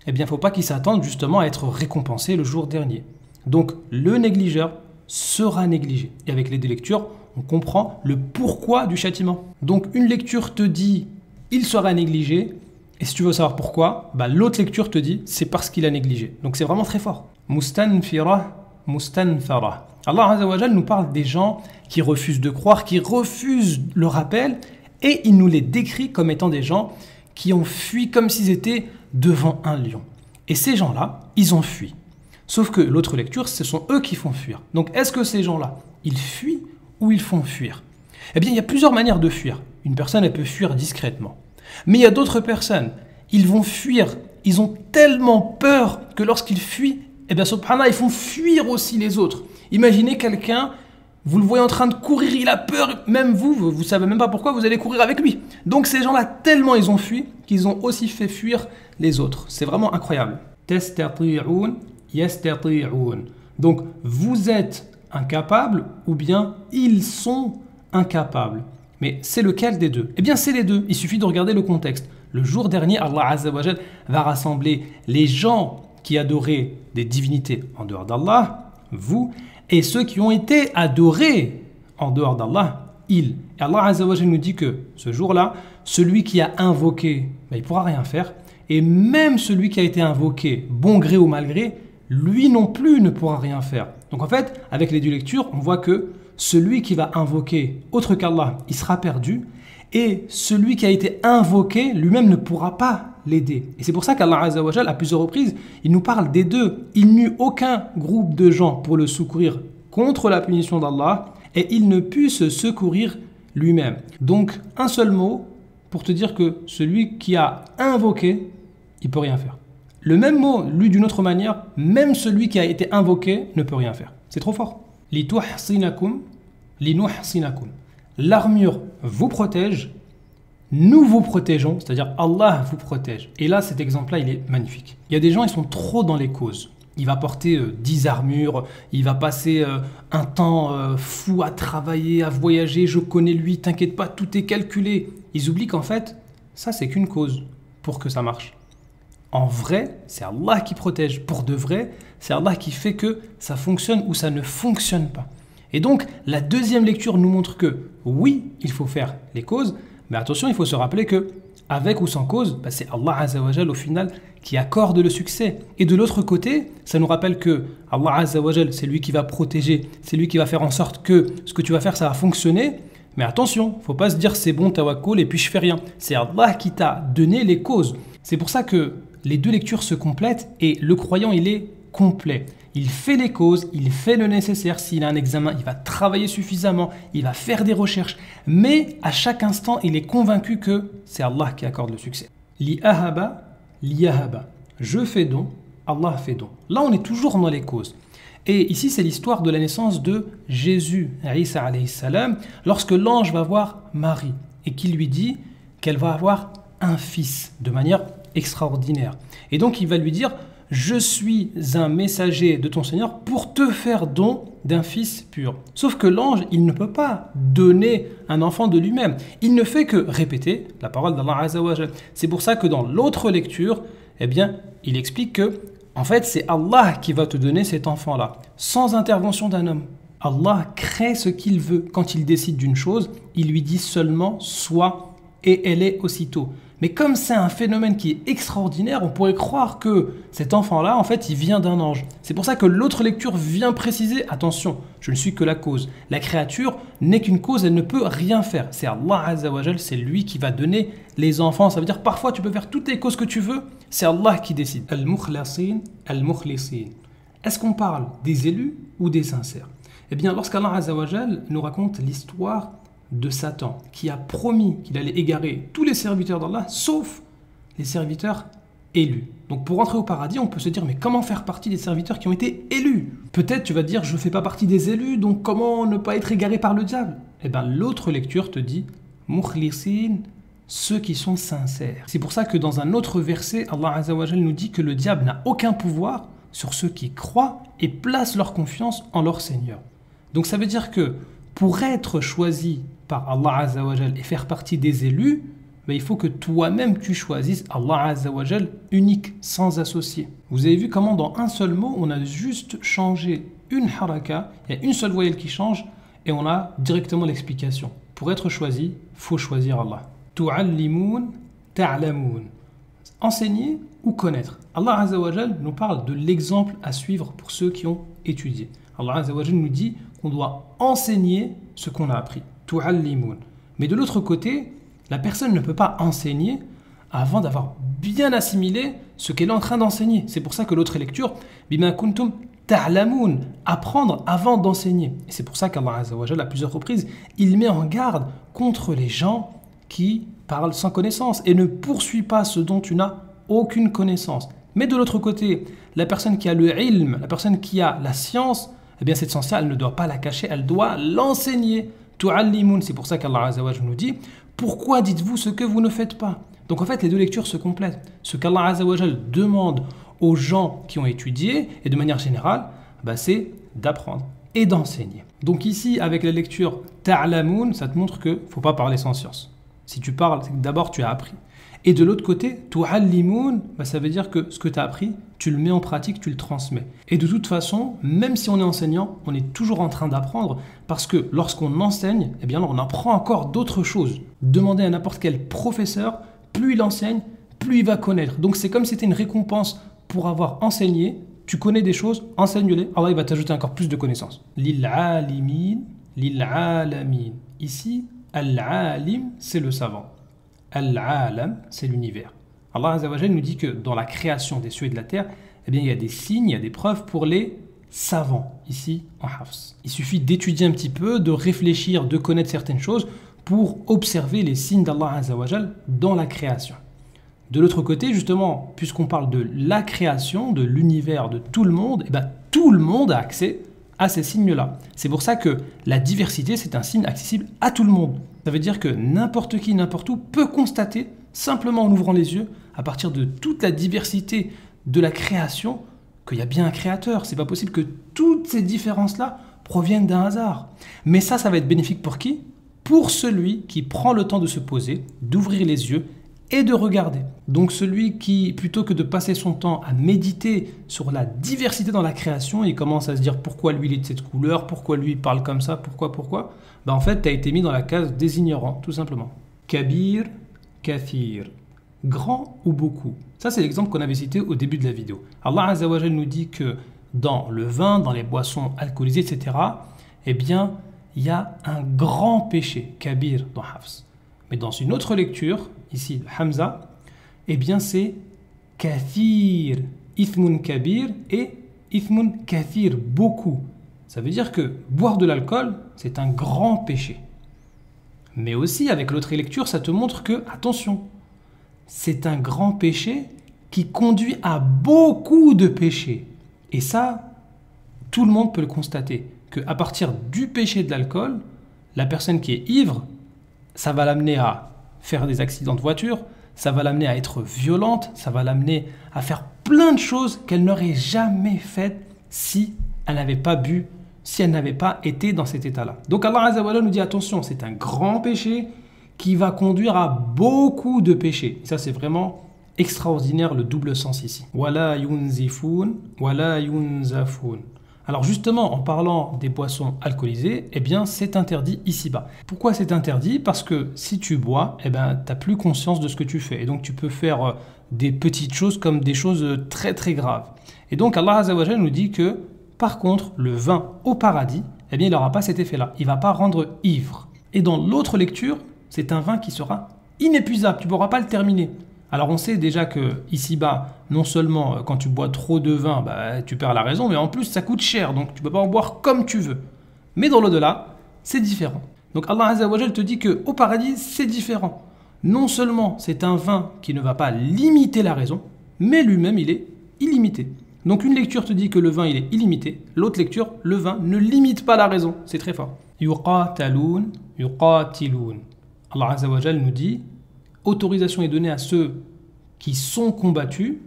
eh bien, il ne faut pas qu'ils s'attendent justement à être récompensés le jour dernier. Donc, le négligeur sera négligé. Et avec les deux lectures, on comprend le pourquoi du châtiment. Donc, une lecture te dit « il sera négligé ». Et si tu veux savoir pourquoi, l'autre lecture te dit « c'est parce qu'il a négligé ». Donc, c'est vraiment très fort. Mustanfira. Mustanfara. Allah Azza wa Jal nous parle des gens qui refusent de croire, qui refusent le rappel, et il nous les décrit comme étant des gens qui ont fui comme s'ils étaient devant un lion. Et ces gens-là, ils ont fui. Sauf que l'autre lecture, ce sont eux qui font fuir. Donc est-ce que ces gens-là, ils fuient ou ils font fuir? Eh bien, il y a plusieurs manières de fuir. Une personne, elle peut fuir discrètement. Mais il y a d'autres personnes, ils vont fuir, ils ont tellement peur que lorsqu'ils fuient, eh bien, subhanallah, ils font fuir aussi les autres. Imaginez quelqu'un, vous le voyez en train de courir, il a peur, même vous ne savez même pas pourquoi, vous allez courir avec lui. Donc ces gens-là, tellement ils ont fui, qu'ils ont aussi fait fuir les autres. C'est vraiment incroyable. Tastati'oun, yastati'oun. Donc, vous êtes incapable ou bien ils sont incapables. Mais c'est lequel des deux? Eh bien, c'est les deux. Il suffit de regarder le contexte. Le jour dernier, Allah Azza wa Jal va rassembler les gens qui adoraient des divinités en dehors d'Allah, vous, et ceux qui ont été adorés en dehors d'Allah, ils. Et Allah Azza wa Jal nous dit que ce jour-là, celui qui a invoqué, il ne pourra rien faire, et même celui qui a été invoqué, bon gré ou mal gré, lui non plus ne pourra rien faire. Donc en fait, avec les deux lectures, on voit que celui qui va invoquer autre qu'Allah, il sera perdu, et celui qui a été invoqué, lui-même ne pourra pas l'aider. Et c'est pour ça qu'Allah Azza wa Jal, à plusieurs reprises, il nous parle des deux. Il n'eut aucun groupe de gens pour le secourir contre la punition d'Allah, et il ne put se secourir lui-même. Donc, un seul mot pour te dire que celui qui a invoqué, il ne peut rien faire. Le même mot, lu d'une autre manière, même celui qui a été invoqué ne peut rien faire. C'est trop fort. Lituhsinakum, linuhsinakum. L'armure vous protège, nous vous protégeons, c'est-à-dire Allah vous protège. Et là, cet exemple-là, il est magnifique. Il y a des gens, ils sont trop dans les causes. Il va porter 10 armures, il va passer un temps fou à travailler, à voyager, je connais lui, t'inquiète pas, tout est calculé. Ils oublient qu'en fait, ça, c'est qu'une cause pour que ça marche. En vrai, c'est Allah qui protège. Pour de vrai, c'est Allah qui fait que ça fonctionne ou ça ne fonctionne pas. Et donc, la deuxième lecture nous montre que oui, il faut faire les causes, Mais attention, il faut se rappeler que, avec ou sans cause, c'est Allah Azza wa Jal au final qui accorde le succès. Et de l'autre côté, ça nous rappelle que Allah Azza wa Jal, c'est lui qui va protéger, c'est lui qui va faire en sorte que ce que tu vas faire, ça va fonctionner. Mais attention, faut pas se dire c'est bon tawakkul et puis je fais rien. C'est Allah qui t'a donné les causes. C'est pour ça que les deux lectures se complètent et le croyant, il est complet. Il fait les causes, il fait le nécessaire. S'il a un examen, il va travailler suffisamment, il va faire des recherches. Mais à chaque instant, il est convaincu que c'est Allah qui accorde le succès. Li ahaba, li yahaba. Je fais don, Allah fait don. Là, on est toujours dans les causes. Et ici, c'est l'histoire de la naissance de Jésus, Isa alayhi salam, lorsque l'ange va voir Marie et qu'il lui dit qu'elle va avoir un fils de manière extraordinaire. Et donc, il va lui dire « Je suis un messager de ton Seigneur pour te faire don d'un fils pur. » Sauf que l'ange, il ne peut pas donner un enfant de lui-même. Il ne fait que répéter la parole d'Allah Azza wa Jal. C'est pour ça que dans l'autre lecture, eh bien, il explique que en fait, c'est Allah qui va te donner cet enfant-là, sans intervention d'un homme. Allah crée ce qu'il veut. Quand il décide d'une chose, il lui dit seulement « sois » et elle est aussitôt. Mais comme c'est un phénomène qui est extraordinaire, on pourrait croire que cet enfant-là, en fait, il vient d'un ange. C'est pour ça que l'autre lecture vient préciser « attention, je ne suis que la cause. La créature n'est qu'une cause, elle ne peut rien faire. C'est Allah Azza wa Jal, c'est lui qui va donner les enfants. Ça veut dire parfois tu peux faire toutes les causes que tu veux, c'est Allah qui décide. Al-Mukhlasin, Al-Mukhlisin. Est-ce qu'on parle des élus ou des sincères? Eh bien, lorsqu'Allah Azza wa Jal nous raconte l'histoire de Satan, qui a promis qu'il allait égarer tous les serviteurs d'Allah, sauf les serviteurs élus. Donc pour rentrer au paradis, on peut se dire, mais comment faire partie des serviteurs qui ont été élus? Peut-être tu vas dire, je ne fais pas partie des élus, donc comment ne pas être égaré par le diable? Eh bien l'autre lecture te dit, Mukhlisin, ceux qui sont sincères. C'est pour ça que dans un autre verset, Allah Azza wa Jal nous dit que le diable n'a aucun pouvoir sur ceux qui croient et placent leur confiance en leur Seigneur. Donc ça veut dire que pour être choisi par Allah Azza wa Jal et faire partie des élus, il faut que toi-même tu choisisses Allah Azza wa Jal unique, sans associé. Vous avez vu comment dans un seul mot, on a juste changé une haraka, il y a une seule voyelle qui change et on a directement l'explication. Pour être choisi, il faut choisir Allah. Tu'allimun, ta'lamun. Enseigner ou connaître. Allah Azza wa Jal nous parle de l'exemple à suivre pour ceux qui ont étudié. Allah Azza wa Jal nous dit qu'on doit enseigner ce qu'on a appris. Tu'allimun. Mais de l'autre côté, la personne ne peut pas enseigner avant d'avoir bien assimilé ce qu'elle est en train d'enseigner. C'est pour ça que l'autre lecture, bima kuntum ta'lamun, apprendre avant d'enseigner. Et c'est pour ça qu'Allah Azza wa Jal, à plusieurs reprises, il met en garde contre les gens qui parlent sans connaissance et ne poursuit pas ce dont tu n'as aucune connaissance. Mais de l'autre côté, la personne qui a le ilm, la personne qui a la science, eh bien cette science-là, elle ne doit pas la cacher, elle doit l'enseigner. Tu'allimun, c'est pour ça qu'Allah Azza wa Jal nous dit « Pourquoi dites-vous ce que vous ne faites pas ?» Donc en fait, les deux lectures se complètent. Ce qu'Allah Azza wa Jal demande aux gens qui ont étudié, et de manière générale, c'est d'apprendre et d'enseigner. Donc ici, avec la lecture « Ta'lamun », ça te montre qu'il ne faut pas parler sans science. Si tu parles, c'est que d'abord tu as appris. Et de l'autre côté, tu'allimun, ça veut dire que ce que tu as appris, tu le mets en pratique, tu le transmets. Et de toute façon, même si on est enseignant, on est toujours en train d'apprendre parce que lorsqu'on enseigne, eh bien on apprend encore d'autres choses. Demandez à n'importe quel professeur, plus il enseigne, plus il va connaître. Donc c'est comme si c'était une récompense pour avoir enseigné. Tu connais des choses, enseigne-les. Allah il va t'ajouter encore plus de connaissances. Lil-alimin, lil-alamin. Ici, al-alim, c'est le savant. Al-alam, c'est l'univers. Allah Azza wa Jal nous dit que dans la création des cieux et de la terre, eh bien, il y a des signes, il y a des preuves pour les savants, ici en Hafs. Il suffit d'étudier un petit peu, de réfléchir, de connaître certaines choses pour observer les signes d'Allah Azza wa Jal dans la création. De l'autre côté, justement, puisqu'on parle de la création, de l'univers, de tout le monde, eh bien, tout le monde a accès à ces signes-là. C'est pour ça que la diversité, c'est un signe accessible à tout le monde. Ça veut dire que n'importe qui, n'importe où peut constater, simplement en ouvrant les yeux, à partir de toute la diversité de la création, qu'il y a bien un créateur. C'est pas possible que toutes ces différences-là proviennent d'un hasard. Mais ça va être bénéfique pour qui? Pour celui qui prend le temps de se poser, d'ouvrir les yeux et de regarder. Donc celui qui, plutôt que de passer son temps à méditer sur la diversité dans la création, il commence à se dire pourquoi lui il est de cette couleur, pourquoi lui il parle comme ça, pourquoi, en fait tu as été mis dans la case des ignorants, tout simplement. kabir, kathir. Grand ou beaucoup. Ça, c'est l'exemple qu'on avait cité au début de la vidéo. Allah Azza wa Jal nous dit que dans le vin, dans les boissons alcoolisées, etc., eh bien, il y a un grand péché, kabir, dans Hafs. Mais dans une autre lecture, ici, Hamza, eh bien, c'est kathir, ithmun kabir et ithmun kathir, beaucoup. Ça veut dire que boire de l'alcool, c'est un grand péché. Mais aussi, avec l'autre lecture, ça te montre que, attention, c'est un grand péché qui conduit à beaucoup de péchés. Et ça, tout le monde peut le constater, qu'à partir du péché de l'alcool, la personne qui est ivre, ça va l'amener à faire des accidents de voiture, ça va l'amener à être violente, ça va l'amener à faire plein de choses qu'elle n'aurait jamais faites si elle n'avait pas bu, si elle n'avait pas été dans cet état-là. Donc Allah Azza wa Jalla nous dit attention, c'est un grand péché qui va conduire à beaucoup de péchés. Ça, c'est vraiment extraordinaire, le double sens ici. Wala yunzifun, wala yunzafun. Alors justement, en parlant des boissons alcoolisées, eh bien, c'est interdit ici-bas. Pourquoi c'est interdit? Parce que si tu bois, eh ben, tu n'as plus conscience de ce que tu fais. Et donc, tu peux faire des petites choses comme des choses très, très graves. Et donc, Allah Azza wa Jalla nous dit que, par contre, le vin au paradis, eh bien, il n'aura pas cet effet-là. Il ne va pas rendre ivre. Et dans l'autre lecture, c'est un vin qui sera inépuisable, tu ne pourras pas le terminer. Alors on sait déjà que ici-bas, non seulement quand tu bois trop de vin, tu perds la raison, mais en plus ça coûte cher, donc tu ne peux pas en boire comme tu veux. Mais dans l'au-delà, c'est différent. Donc Allah Azza wa Jal te dit qu'au paradis, c'est différent. Non seulement c'est un vin qui ne va pas limiter la raison, mais lui-même il est illimité. Donc une lecture te dit que le vin il est illimité, l'autre lecture, le vin ne limite pas la raison. C'est très fort. Yuqatalun, yuqatilun. Allah Azza wa Jal nous dit autorisation est donnée à ceux qui sont combattus,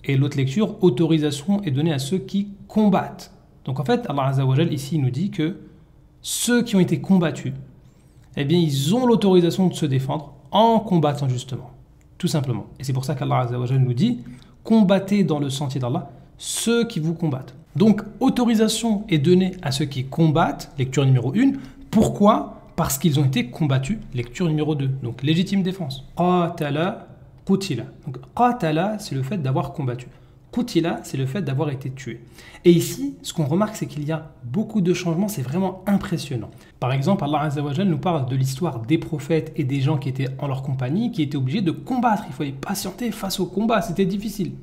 et l'autre lecture, autorisation est donnée à ceux qui combattent. Donc en fait, Allah Azza wa Jal ici nous dit que ceux qui ont été combattus, eh bien ils ont l'autorisation de se défendre en combattant justement, tout simplement. Et c'est pour ça qu'Allah Azza wa Jal nous dit combattez dans le sentier d'Allah ceux qui vous combattent. Donc autorisation est donnée à ceux qui combattent, lecture numéro 1. Pourquoi ? Parce qu'ils ont été combattus, lecture numéro 2, donc légitime défense. Qatala, qutila. Donc qatala, c'est le fait d'avoir combattu. Qutila, c'est le fait d'avoir été tué. Et ici, ce qu'on remarque, c'est qu'il y a beaucoup de changements, c'est vraiment impressionnant. Par exemple, Allah Azza wa Jal nous parle de l'histoire des prophètes et des gens qui étaient en leur compagnie, qui étaient obligés de combattre. Il fallait patienter face au combat, c'était difficile.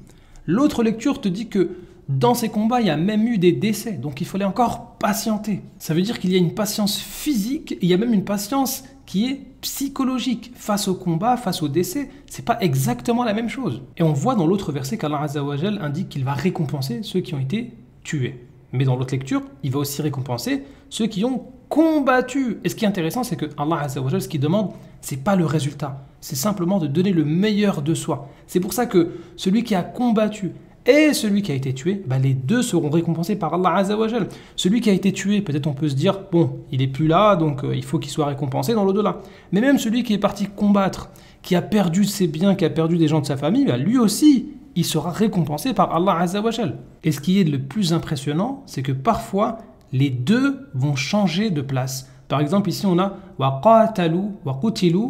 L'autre lecture te dit que dans ces combats, il y a même eu des décès, donc il fallait encore patienter. Ça veut dire qu'il y a une patience physique, et il y a même une patience qui est psychologique. Face au combat, face au décès, c'est pas exactement la même chose. Et on voit dans l'autre verset qu'Allah Azza wa Jal indique qu'il va récompenser ceux qui ont été tués. Mais dans l'autre lecture, il va aussi récompenser ceux qui ont combattu. Et ce qui est intéressant, c'est que Allah Azza wa Jal, ce qu'il demande, c'est pas le résultat. C'est simplement de donner le meilleur de soi. C'est pour ça que celui qui a combattu et celui qui a été tué, les deux seront récompensés par Allah Azza wa Jal. Celui qui a été tué, peut-être on peut se dire, bon, il n'est plus là, donc il faut qu'il soit récompensé dans l'au-delà. Mais même celui qui est parti combattre, qui a perdu ses biens, qui a perdu des gens de sa famille, lui aussi, il sera récompensé par Allah Azza wa Jal. Et ce qui est le plus impressionnant, c'est que parfois, les deux vont changer de place. Par exemple, ici on a « wa qatalu wa qutilu »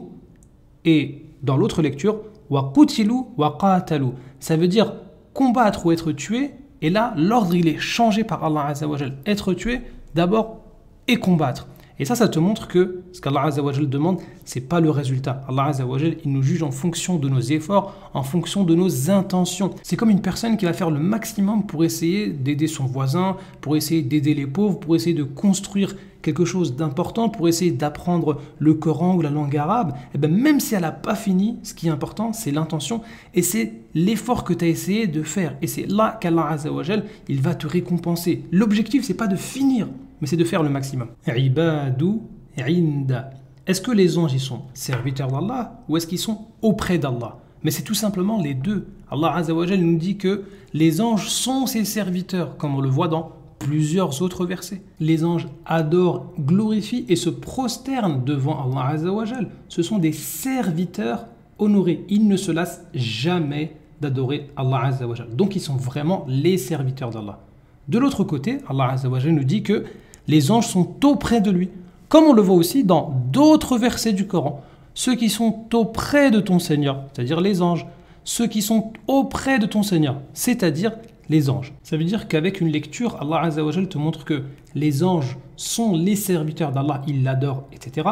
et dans l'autre lecture « wa qutilu wa qatalu ». Ça veut dire combattre ou être tué, et là, l'ordre, il est changé par Allah Azza wa Jal. Être tué, d'abord, et combattre. Et ça te montre que ce qu'Allah Azza wa Jal demande, c'est pas le résultat. Allah Azza wa Jal, il nous juge en fonction de nos efforts, en fonction de nos intentions. C'est comme une personne qui va faire le maximum pour essayer d'aider son voisin, pour essayer d'aider les pauvres, pour essayer de construire quelque chose d'important, pour essayer d'apprendre le Coran ou la langue arabe. Et même si elle n'a pas fini, ce qui est important, c'est l'intention et c'est l'effort que tu as essayé de faire. Et c'est là qu'Allah Azza wa Jal, il va te récompenser. L'objectif, c'est pas de finir, mais c'est de faire le maximum. Ibadu inda. Est-ce que les anges, ils sont serviteurs d'Allah ou est-ce qu'ils sont auprès d'Allah? Mais c'est tout simplement les deux. Allah Azza wa Jal nous dit que les anges sont ses serviteurs, comme on le voit dans plusieurs autres versets. Les anges adorent, glorifient et se prosternent devant Allah Azza wa Jal. Ce sont des serviteurs honorés. Ils ne se lassent jamais d'adorer Allah Azza wa Jal. Donc ils sont vraiment les serviteurs d'Allah. De l'autre côté, Allah Azza wa Jal nous dit que les anges sont auprès de lui. Comme on le voit aussi dans d'autres versets du Coran. ceux qui sont auprès de ton Seigneur, c'est-à-dire les anges, ceux qui sont auprès de ton Seigneur, c'est-à-dire les anges. Ça veut dire qu'avec une lecture, Allah Azza wa Jal te montre que les anges sont les serviteurs d'Allah, ils l'adorent, etc.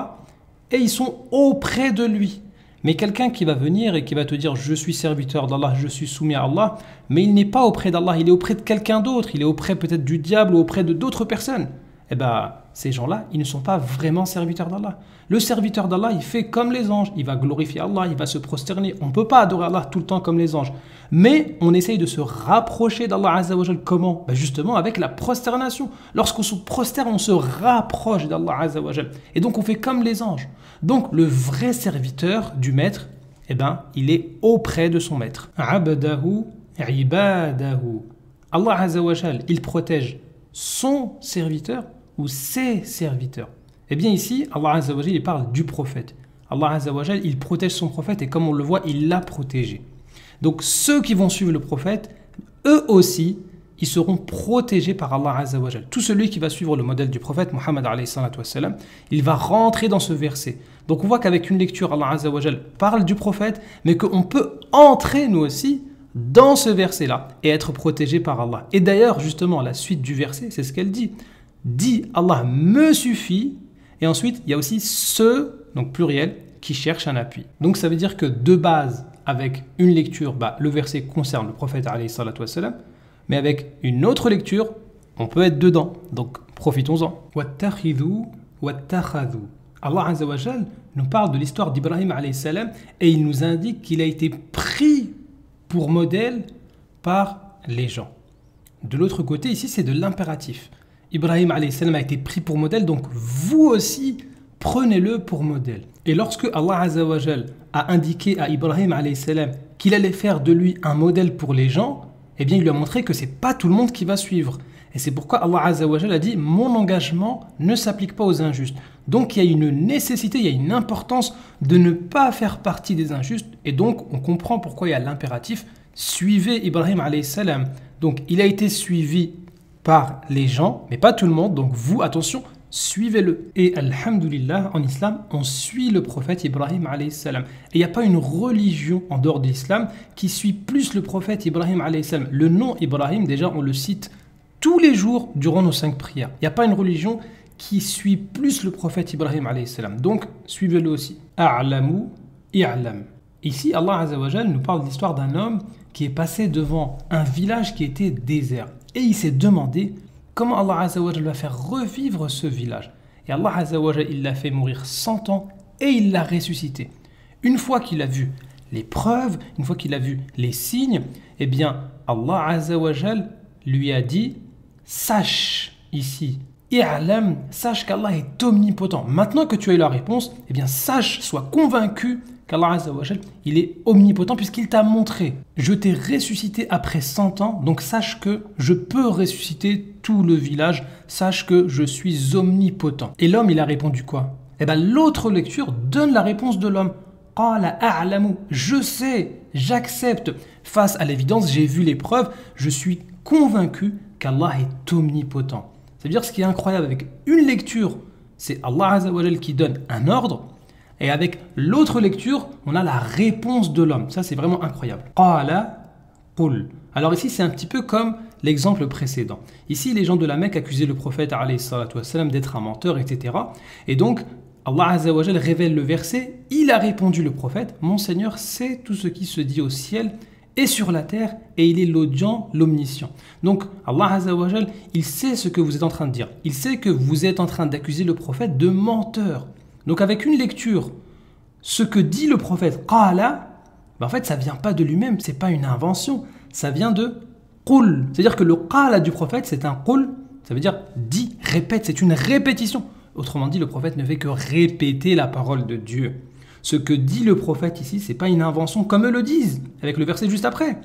Et ils sont auprès de lui. Mais quelqu'un qui va venir et qui va te dire « je suis serviteur d'Allah, je suis soumis à Allah », mais il n'est pas auprès d'Allah, il est auprès de quelqu'un d'autre, il est auprès peut-être du diable ou auprès de d'autres personnes. Eh bien, ces gens-là, ils ne sont pas vraiment serviteurs d'Allah. Le serviteur d'Allah, il fait comme les anges, il va glorifier Allah, il va se prosterner. On ne peut pas adorer Allah tout le temps comme les anges. Mais on essaye de se rapprocher d'Allah Azza wa Jal. Comment? Justement avec la prosternation. Lorsqu'on se prosterne, on se rapproche d'Allah Azza wa Jal. Et donc on fait comme les anges. Donc le vrai serviteur du maître, eh ben, il est auprès de son maître. Abdahu, ibadahu. Allah Azza wa Jal, il protège son serviteur ou ses serviteurs. Eh bien ici, Allah Azza wa Jal, il parle du prophète. Allah Azza wa Jal, il protège son prophète et comme on le voit, il l'a protégé. Donc ceux qui vont suivre le prophète, eux aussi, ils seront protégés par Allah Azza wa Jal. Tout celui qui va suivre le modèle du prophète Muhammad alayhi salatu wassalam, il va rentrer dans ce verset. Donc on voit qu'avec une lecture, Allah Azza wa Jal parle du prophète, mais qu'on peut entrer nous aussi dans ce verset-là et être protégé par Allah. Et d'ailleurs, justement, la suite du verset, c'est ce qu'elle dit. Dit Allah me suffit, et ensuite il y a aussi ceux, donc pluriel, qui cherchent un appui. Donc ça veut dire que de base, avec une lecture, le verset concerne le prophète alayhi salatu wassalam, mais avec une autre lecture, on peut être dedans. Donc profitons-en. Wattakhidhu wattakhadhu. Allah Azza wa Jal nous parle de l'histoire d'Ibrahim alayhi salam et il nous indique qu'il a été pris pour modèle par les gens. De l'autre côté, ici, c'est de l'impératif. Ibrahim alayhi salam a été pris pour modèle, donc vous aussi, prenez-le pour modèle. Et lorsque Allah Azza wa Jal a indiqué à Ibrahim alayhi salam qu'il allait faire de lui un modèle pour les gens, eh bien il lui a montré que c'est pas tout le monde qui va suivre. Et c'est pourquoi Allah Azza wa Jal a dit « Mon engagement ne s'applique pas aux injustes ». Donc il y a une nécessité, il y a une importance de ne pas faire partie des injustes. Et donc on comprend pourquoi il y a l'impératif « Suivez Ibrahim alayhi salam ». Donc il a été suivi par les gens, mais pas tout le monde. Donc vous, attention, suivez-le. Et alhamdulillah, en islam, on suit le prophète Ibrahim alayhi salam. Et il n'y a pas une religion en dehors de l'islam qui suit plus le prophète Ibrahim alayhi salam. Le nom Ibrahim, déjà, on le cite tous les jours durant nos 5 prières. Il n'y a pas une religion qui suit plus le prophète Ibrahim alayhi salam. Donc, suivez-le aussi. A'lamu i'lam. Ici, Allah Azza wa Jal nous parle de l'histoire d'un homme qui est passé devant un village qui était désert. Et il s'est demandé comment Allah Azza wa Jal va faire revivre ce village. Et Allah Azza wa Jal, il l'a fait mourir 100 ans et il l'a ressuscité. Une fois qu'il a vu les preuves, une fois qu'il a vu les signes, eh bien, Allah Azza wa Jal lui a dit « Sache ici, i'lam, sache qu'Allah est omnipotent. Maintenant que tu as eu la réponse, eh bien, sache, sois convaincu qu'Allah Azza wa Jal, il est omnipotent puisqu'il t'a montré. Je t'ai ressuscité après 100 ans, donc sache que je peux ressusciter tout le village, sache que je suis omnipotent. » Et l'homme, il a répondu quoi? Eh bien, l'autre lecture donne la réponse de l'homme. Qala a'lamu, je sais, j'accepte. Face à l'évidence, j'ai vu les preuves, je suis convaincu qu'Allah est omnipotent. Ça veut dire ce qui est incroyable avec une lecture, c'est Allah Azza wa Jal qui donne un ordre. Et avec l'autre lecture, on a la réponse de l'homme. Ça, c'est vraiment incroyable. Qala qul. Alors ici, c'est un petit peu comme l'exemple précédent. Ici, les gens de la Mecque accusaient le prophète alayhi salatu wassalam d'être un menteur, etc. Et donc, Allah Azza wa Jal révèle le verset. Il a répondu le prophète, « Mon Seigneur sait tout ce qui se dit au ciel et sur la terre, et il est l'audient, l'omniscient. » Donc, Allah Azza wa Jal, il sait ce que vous êtes en train de dire. Il sait que vous êtes en train d'accuser le prophète de menteur. Donc avec une lecture, ce que dit le prophète qala, en fait ça ne vient pas de lui-même, ce n'est pas une invention, ça vient de qul. C'est-à-dire que le qala du prophète, c'est un qul, ça veut dire dit, répète, c'est une répétition. Autrement dit, le prophète ne fait que répéter la parole de Dieu. Ce que dit le prophète ici, ce n'est pas une invention comme eux le disent, avec le verset juste après.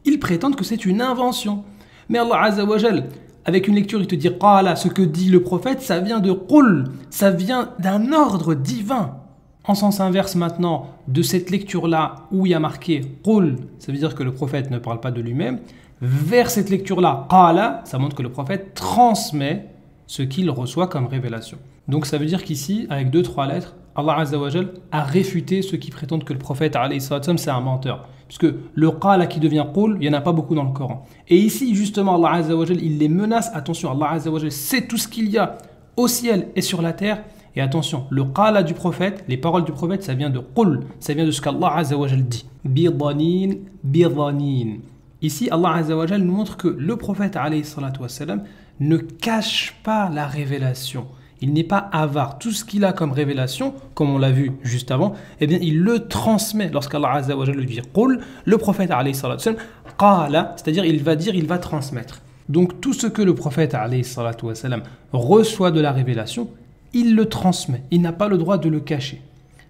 Ils prétendent que c'est une invention. Mais Allah Azza wa Jal, avec une lecture, il te dit « Qala », ce que dit le prophète, ça vient de « Qul », ça vient d'un ordre divin. En sens inverse maintenant de cette lecture-là où il y a marqué « Qul », ça veut dire que le prophète ne parle pas de lui-même, vers cette lecture-là « Qala », ça montre que le prophète transmet ce qu'il reçoit comme révélation. Donc ça veut dire qu'ici, avec 2-3 lettres, Allah Azza wa Jal a réfuté ceux qui prétendent que le prophète alayhi salatu wassalam, c'est un menteur. Puisque le qala qui devient qul, il n'y en a pas beaucoup dans le Coran. Et ici, justement, Allah Azza wa Jal, il les menace. Attention, Allah Azza wa Jal sait tout ce qu'il y a au ciel et sur la terre. Et attention, le qala du prophète, les paroles du prophète, ça vient de qul, ça vient de ce qu'Allah Azza wa Jal dit. Bidanin, bidanin. Ici, Allah Azza wa Jal nous montre que le prophète alayhi salatu wassalam ne cache pas la révélation. Il n'est pas avare. Tout ce qu'il a comme révélation, comme on l'a vu juste avant, eh bien, il le transmet. Lorsqu'Allah Azza wa Jal lui dit qul, le prophète alayhi salatu wassalam, qala, c'est-à-dire il va transmettre. Donc tout ce que le prophète alayhi salatu wassalam reçoit de la révélation, il le transmet. Il n'a pas le droit de le cacher.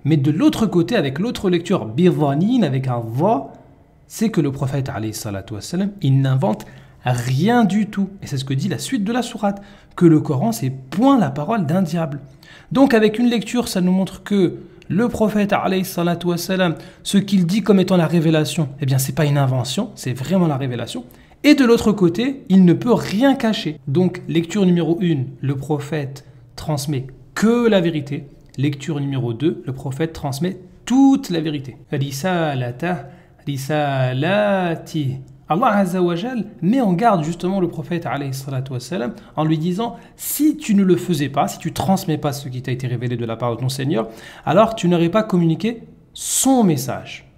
Mais de l'autre côté, avec l'autre lecture, bidanin, avec un va, c'est que le prophète alayhi salatu wassalam, il n'invente rien du tout. Et c'est ce que dit la suite de la sourate, que le Coran, c'est point la parole d'un diable. Donc avec une lecture, ça nous montre que le prophète alayhi salatu wassalam, ce qu'il dit comme étant la révélation, eh bien c'est pas une invention, c'est vraiment la révélation. Et de l'autre côté, il ne peut rien cacher. Donc lecture numéro 1, le prophète transmet que la vérité. Lecture numéro 2, le prophète transmet toute la vérité. Risalata, risalati. Allah Azza wa Jal met en garde justement le prophète alayhi salatu wassalam en lui disant si tu ne le faisais pas, si tu ne transmets pas ce qui t'a été révélé de la part de ton Seigneur, alors tu n'aurais pas communiqué son message.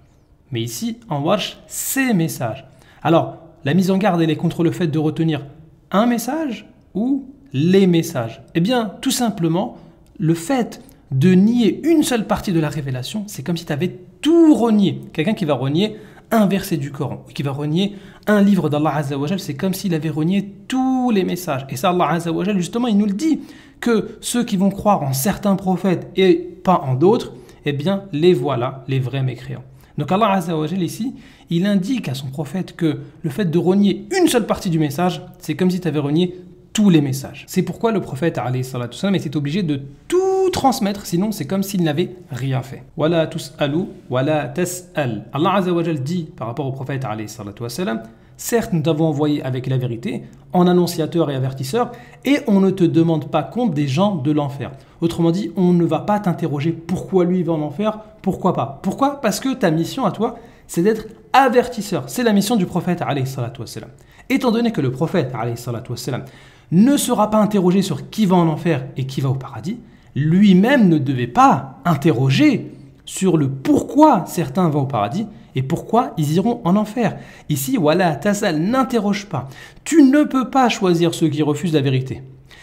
Mais ici, en Warsh, ses messages. Alors, la mise en garde, elle est contre le fait de retenir un message ou les messages. Eh bien, tout simplement, le fait de nier une seule partie de la révélation, c'est comme si tu avais tout renié. Quelqu'un qui va renier un verset du Coran, qui va renier un livre d'Allah Azza wa Jal, c'est comme s'il avait renié tous les messages. Et ça, Allah Azza wa Jal, justement, il nous le dit, que ceux qui vont croire en certains prophètes et pas en d'autres, eh bien, les voilà, les vrais mécréants. Donc Allah Azza wa Jal, ici, il indique à son prophète que le fait de renier une seule partie du message, c'est comme si tu avais renié tous les messages. C'est pourquoi le prophète alayhi salatu wassalam était obligé de tout transmettre, sinon c'est comme s'il n'avait rien fait. Wala tus'alu, wala tas'al. Allah Azza wa Jal dit par rapport au prophète alayhi salatu wassalam, certes nous t'avons envoyé avec la vérité, en annonciateur et avertisseur, et on ne te demande pas compte des gens de l'enfer. Autrement dit, on ne va pas t'interroger pourquoi lui va en enfer, pourquoi pas. Pourquoi? Parce que ta mission à toi, c'est d'être avertisseur. C'est la mission du prophète alayhi salatu wassalam. Étant donné que le prophète alayhi salatu wassalam ne sera pas interrogé sur qui va en enfer et qui va au paradis, lui-même ne devait pas interroger sur le pourquoi certains vont au paradis et pourquoi ils iront en enfer. Ici, wala tasal, n'interroge pas. Tu ne peux pas choisir ceux qui refusent la vérité.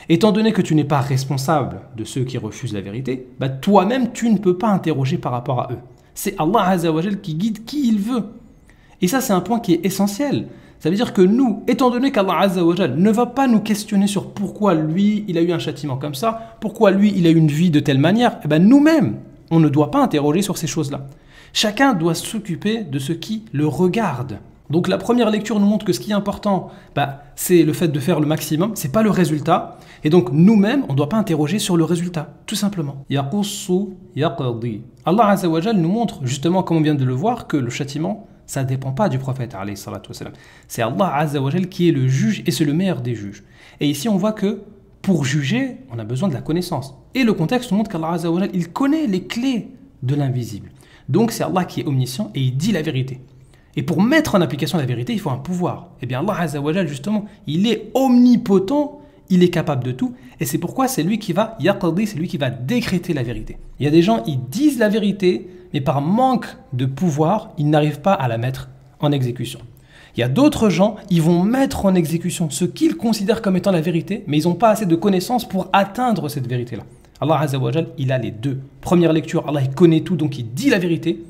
Étant donné que tu n'es pas responsable de ceux qui refusent la vérité, bah toi-même tu ne peux pas interroger par rapport à eux. C'est Allah Azza wa Jal qui guide qui il veut. Et ça, c'est un point qui est essentiel. Ça veut dire que nous, étant donné qu'Allah Azza wa Jal ne va pas nous questionner sur pourquoi lui, il a eu un châtiment comme ça, pourquoi lui, il a eu une vie de telle manière, eh ben nous-mêmes, on ne doit pas interroger sur ces choses-là. Chacun doit s'occuper de ce qui le regarde. Donc la première lecture nous montre que ce qui est important, c'est le fait de faire le maximum, c'est pas le résultat. Et donc nous-mêmes, on ne doit pas interroger sur le résultat, tout simplement. Yaqussu yaqdi. Allah Azza wa Jal nous montre, justement, comme on vient de le voir, que le châtiment, ça ne dépend pas du prophète alayhi salatu wassalam. C'est Allah Azza wa Jal qui est le juge et c'est le meilleur des juges. Et ici on voit que pour juger, on a besoin de la connaissance. Et le contexte nous montre qu'Allah Azza wa Jal, il connaît les clés de l'invisible. Donc c'est Allah qui est omniscient et il dit la vérité. Et pour mettre en application la vérité, il faut un pouvoir. Et bien Allah Azza wa Jal, justement, il est omnipotent, il est capable de tout. Et c'est pourquoi c'est lui qui va yaqdi, c'est lui qui va décréter la vérité. Il y a des gens, ils disent la vérité, mais par manque de pouvoir, ils n'arrivent pas à la mettre en exécution. Il y a d'autres gens, ils vont mettre en exécution ce qu'ils considèrent comme étant la vérité, mais ils n'ont pas assez de connaissances pour atteindre cette vérité-là. Allah Azza wa Jal, il a les deux. Première lecture, Allah il connaît tout, donc il dit la vérité.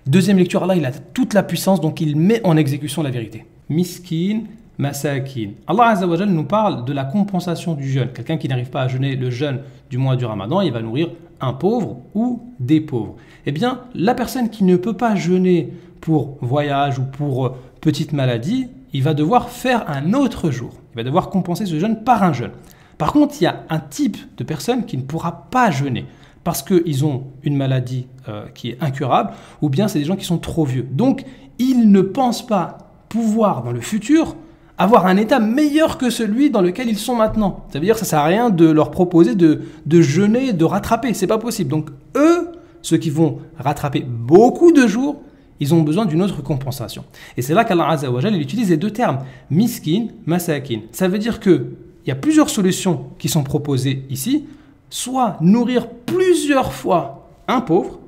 Deuxième lecture, Allah il a toute la puissance, donc il met en exécution la vérité. Miskin, masakin. Allah Azza wa Jal nous parle de la compensation du jeûne. Quelqu'un qui n'arrive pas à jeûner le jeûne du mois du Ramadan, il va nourrir un pauvre ou des pauvres. Eh bien, la personne qui ne peut pas jeûner pour voyage ou pour petite maladie, il va devoir faire un autre jour. Il va devoir compenser ce jeûne par un jeûne. Par contre, il y a un type de personne qui ne pourra pas jeûner parce qu'ils ont une maladie qui est incurable ou bien c'est des gens qui sont trop vieux. Donc, ils ne pensent pas pouvoir dans le futur avoir un état meilleur que celui dans lequel ils sont maintenant. Ça veut dire que ça ne sert à rien de leur proposer de jeûner, de rattraper. C'est pas possible. Donc eux, ceux qui vont rattraper beaucoup de jours, ils ont besoin d'une autre compensation. Et c'est là qu'Allah Azza wa Jal, il utilise les deux termes, miskin, masakin. Ça veut dire qu'il y a plusieurs solutions qui sont proposées ici. Soit nourrir plusieurs fois un pauvre,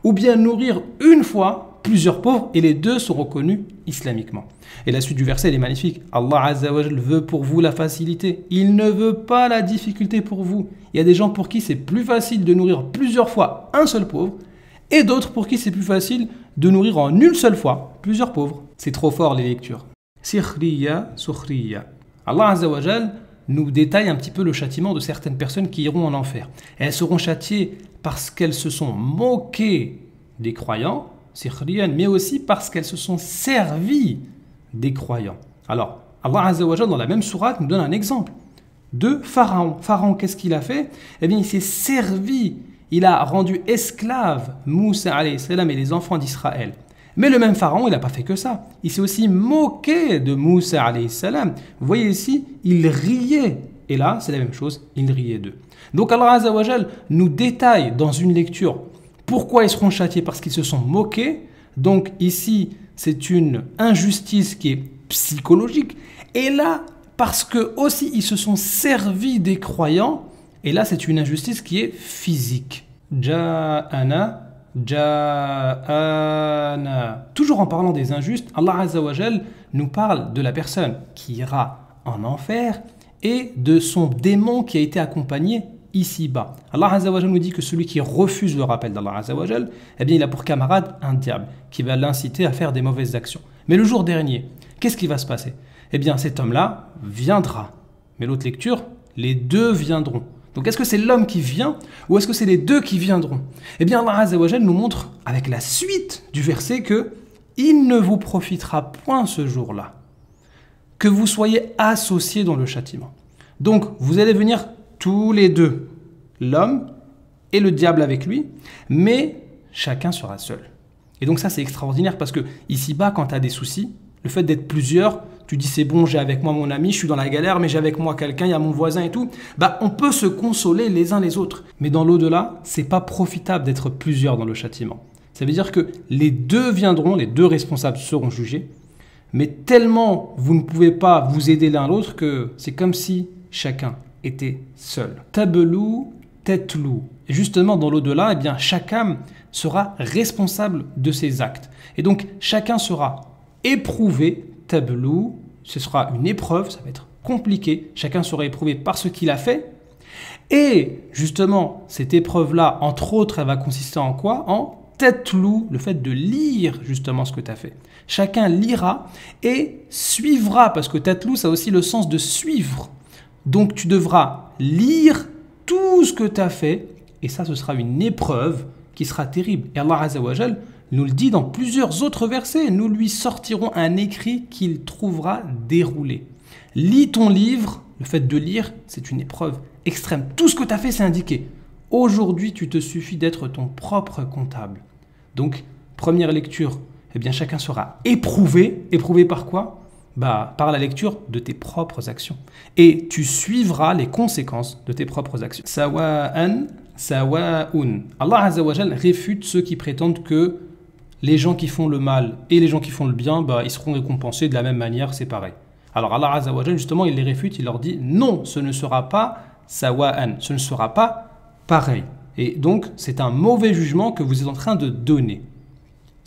ou bien nourrir une fois plusieurs pauvres, et les deux sont reconnus islamiquement. Et la suite du verset, elle est magnifique. Allah Azza wa Jal veut pour vous la facilité. Il ne veut pas la difficulté pour vous. Il y a des gens pour qui c'est plus facile de nourrir plusieurs fois un seul pauvre, et d'autres pour qui c'est plus facile de nourrir en une seule fois plusieurs pauvres. C'est trop fort les lectures. Sikhriya, sukhriya. Allah Azza wa Jal nous détaille un petit peu le châtiment de certaines personnes qui iront en enfer. Et elles seront châtiées parce qu'elles se sont moquées des croyants, mais aussi parce qu'elles se sont servies des croyants. Alors, Allah Azza wa Jal, dans la même sourate, nous donne un exemple de Pharaon. Pharaon, qu'est-ce qu'il a fait? Eh bien, il s'est servi, il a rendu esclaves Moussa alayhi salam et les enfants d'Israël. Mais le même Pharaon, il n'a pas fait que ça. Il s'est aussi moqué de Moussa alayhi salam. Vous voyez ici, il riait. Et là, c'est la même chose, il riait d'eux. Donc Allah Azza wa Jal nous détaille dans une lecture pourquoi ils seront châtiés, parce qu'ils se sont moqués. Donc ici, c'est une injustice qui est psychologique. Et là, parce que aussi ils se sont servis des croyants. Et là, c'est une injustice qui est physique. Ja'ana. Ja'ana. Toujours en parlant des injustes, Allah Azza wa Jal nous parle de la personne qui ira en enfer et de son démon qui a été accompagné ici-bas. Allah Azza wa Jal nous dit que celui qui refuse le rappel d'Allah Azza wa Jal, eh bien il a pour camarade un diable qui va l'inciter à faire des mauvaises actions. Mais le jour dernier, qu'est-ce qui va se passer? Eh bien cet homme-là viendra. Mais l'autre lecture, les deux viendront. Donc est-ce que c'est l'homme qui vient ou est-ce que c'est les deux qui viendront? Eh bien Allah Azza wa Jal nous montre avec la suite du verset que il ne vous profitera point ce jour-là que vous soyez associés dans le châtiment. Donc vous allez venir tous les deux, l'homme et le diable avec lui, mais chacun sera seul. Et donc ça c'est extraordinaire parce que ici-bas quand tu as des soucis, le fait d'être plusieurs, tu dis c'est bon, j'ai avec moi mon ami, je suis dans la galère, mais j'ai avec moi quelqu'un, il y a mon voisin et tout. Bah, on peut se consoler les uns les autres. Mais dans l'au-delà, c'est pas profitable d'être plusieurs dans le châtiment. Ça veut dire que les deux viendront, les deux responsables seront jugés, mais tellement vous ne pouvez pas vous aider l'un l'autre que c'est comme si chacun était seul. Tabelou, tetlou. Et justement, dans l'au-delà, eh bien, chaque âme sera responsable de ses actes. Et donc, chacun sera éprouvé. Tabelou, ce sera une épreuve, ça va être compliqué. Chacun sera éprouvé par ce qu'il a fait. Et justement, cette épreuve-là, entre autres, elle va consister en quoi? En tetlou, le fait de lire justement ce que tu as fait. Chacun lira et suivra, parce que tetlou, ça a aussi le sens de suivre. Donc tu devras lire tout ce que tu as fait, et ça, ce sera une épreuve qui sera terrible. Et Allah Azza wa Jal nous le dit dans plusieurs autres versets. Nous lui sortirons un écrit qu'il trouvera déroulé. Lis ton livre. Le fait de lire, c'est une épreuve extrême. Tout ce que tu as fait, c'est indiqué. Aujourd'hui, tu te suffit d'être ton propre comptable. Donc, première lecture, eh bien, chacun sera éprouvé. Éprouvé par quoi? Par la lecture de tes propres actions. Et tu suivras les conséquences de tes propres actions. Sawa'an, sawa'un. Allah Azza wa Jal réfute ceux qui prétendent que les gens qui font le mal et les gens qui font le bien, ils seront récompensés de la même manière, c'est pareil. Alors Allah Azza wa Jal, justement, il les réfute, il leur dit non, ce ne sera pas sawa'an, ce ne sera pas pareil. Et donc, c'est un mauvais jugement que vous êtes en train de donner.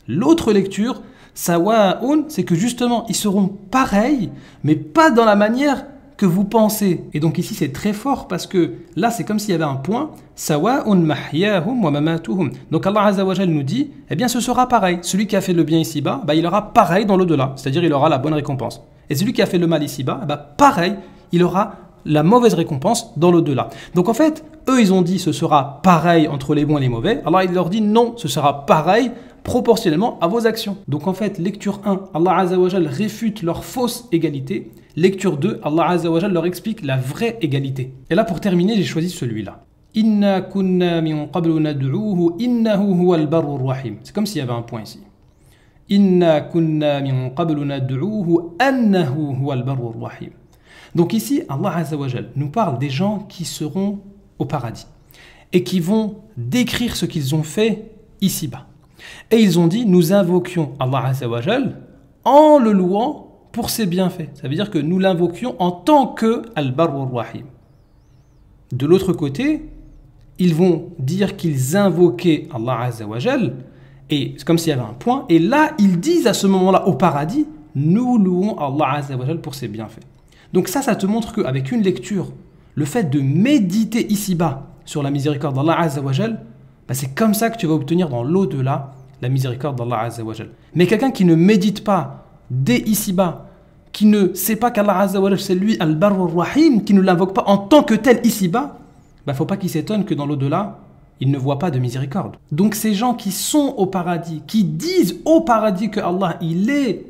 L'autre lecture, sawa'un, c'est que justement, ils seront pareils, mais pas dans la manière que vous pensez. Et donc ici, c'est très fort parce que là, c'est comme s'il y avait un point. Sawa'un mahyahum wa mamatuhum. Donc Allah Azza wa Jal nous dit, eh bien, ce sera pareil. Celui qui a fait le bien ici-bas, il aura pareil dans l'au-delà. C'est-à-dire, il aura la bonne récompense. Et celui qui a fait le mal ici-bas, pareil, il aura la mauvaise récompense dans l'au-delà. Donc en fait, eux, ils ont dit, ce sera pareil entre les bons et les mauvais. Allah, il leur dit, non, ce sera pareil proportionnellement à vos actions. Donc en fait, lecture 1, Allah Azza wa Jal réfute leur fausse égalité. Lecture 2, Allah Azza wa Jal leur explique la vraie égalité. Et là, pour terminer, j'ai choisi celui-là. Inna kunna min qablu nad'uuhu innahu huwal barrur rahim. C'est comme s'il y avait un point ici. Inna kunna min qablu nad'uuhu annahu huwal barrur rahim. Donc ici, Allah Azza wa Jal nous parle des gens qui seront au paradis et qui vont décrire ce qu'ils ont fait ici-bas. Et ils ont dit, nous invoquions Allah Azza wa Jal en le louant pour ses bienfaits. Ça veut dire que nous l'invoquions en tant que Al-Barrur Rahim. De l'autre côté, ils vont dire qu'ils invoquaient Allah Azza wa Jal, et c'est comme s'il y avait un point, et là, ils disent à ce moment-là au paradis, nous louons Allah Azza wa Jal pour ses bienfaits. Donc ça te montre qu'avec une lecture, le fait de méditer ici-bas sur la miséricorde d'Allah Azza wa Jal, c'est comme ça que tu vas obtenir dans l'au-delà la miséricorde d'Allah Azza wa Jal. Mais quelqu'un qui ne médite pas dès ici-bas, qui ne sait pas qu'Allah Azza wa Jal c'est lui Al-Barrur Rahim, qui ne l'invoque pas en tant que tel ici-bas, faut pas qu'il s'étonne que dans l'au-delà, il ne voit pas de miséricorde. Donc ces gens qui sont au paradis, qui disent au paradis que Allah il est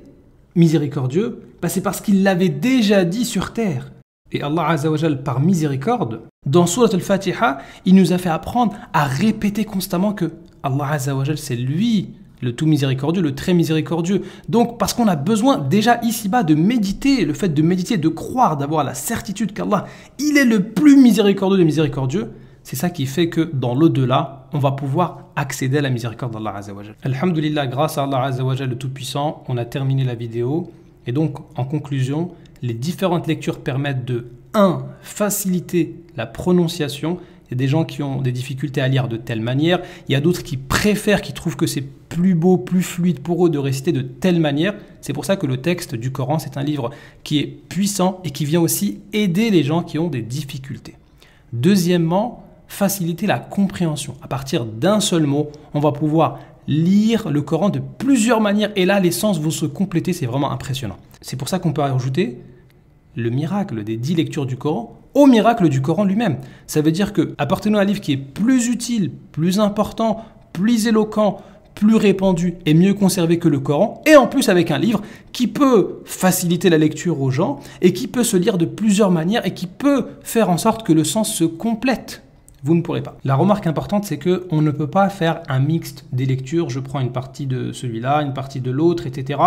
miséricordieux, c'est parce qu'il l'avait déjà dit sur terre. Et Allah Azza wa Jal, par miséricorde, dans Surat Al-Fatiha, il nous a fait apprendre à répéter constamment que Allah Azza wa Jal c'est lui le tout miséricordieux, le très miséricordieux. Donc, parce qu'on a besoin déjà ici-bas de méditer, le fait de méditer, de croire, d'avoir la certitude qu'Allah, il est le plus miséricordieux des miséricordieux, c'est ça qui fait que dans l'au-delà, on va pouvoir accéder à la miséricorde d'Allah Azza wa Jal. Alhamdulillah, grâce à Allah Azza wa Jal, le Tout-Puissant, on a terminé la vidéo. Et donc, en conclusion, les différentes lectures permettent de 1. Faciliter la prononciation. Il y a des gens qui ont des difficultés à lire de telle manière. Il y a d'autres qui préfèrent, qui trouvent que c'est plus beau, plus fluide pour eux de réciter de telle manière. C'est pour ça que le texte du Coran, c'est un livre qui est puissant et qui vient aussi aider les gens qui ont des difficultés. Deuxièmement, faciliter la compréhension. À partir d'un seul mot, on va pouvoir lire le Coran de plusieurs manières. Et là, les sens vont se compléter. C'est vraiment impressionnant. C'est pour ça qu'on peut ajouter le miracle des 10 lectures du Coran au miracle du Coran lui-même. Ça veut dire que apportez-nous un livre qui est plus utile, plus important, plus éloquent, plus répandu et mieux conservé que le Coran, et en plus avec un livre qui peut faciliter la lecture aux gens et qui peut se lire de plusieurs manières et qui peut faire en sorte que le sens se complète. Vous ne pourrez pas. La remarque importante, c'est qu'on ne peut pas faire un mixte des lectures. Je prends une partie de celui-là, une partie de l'autre, etc.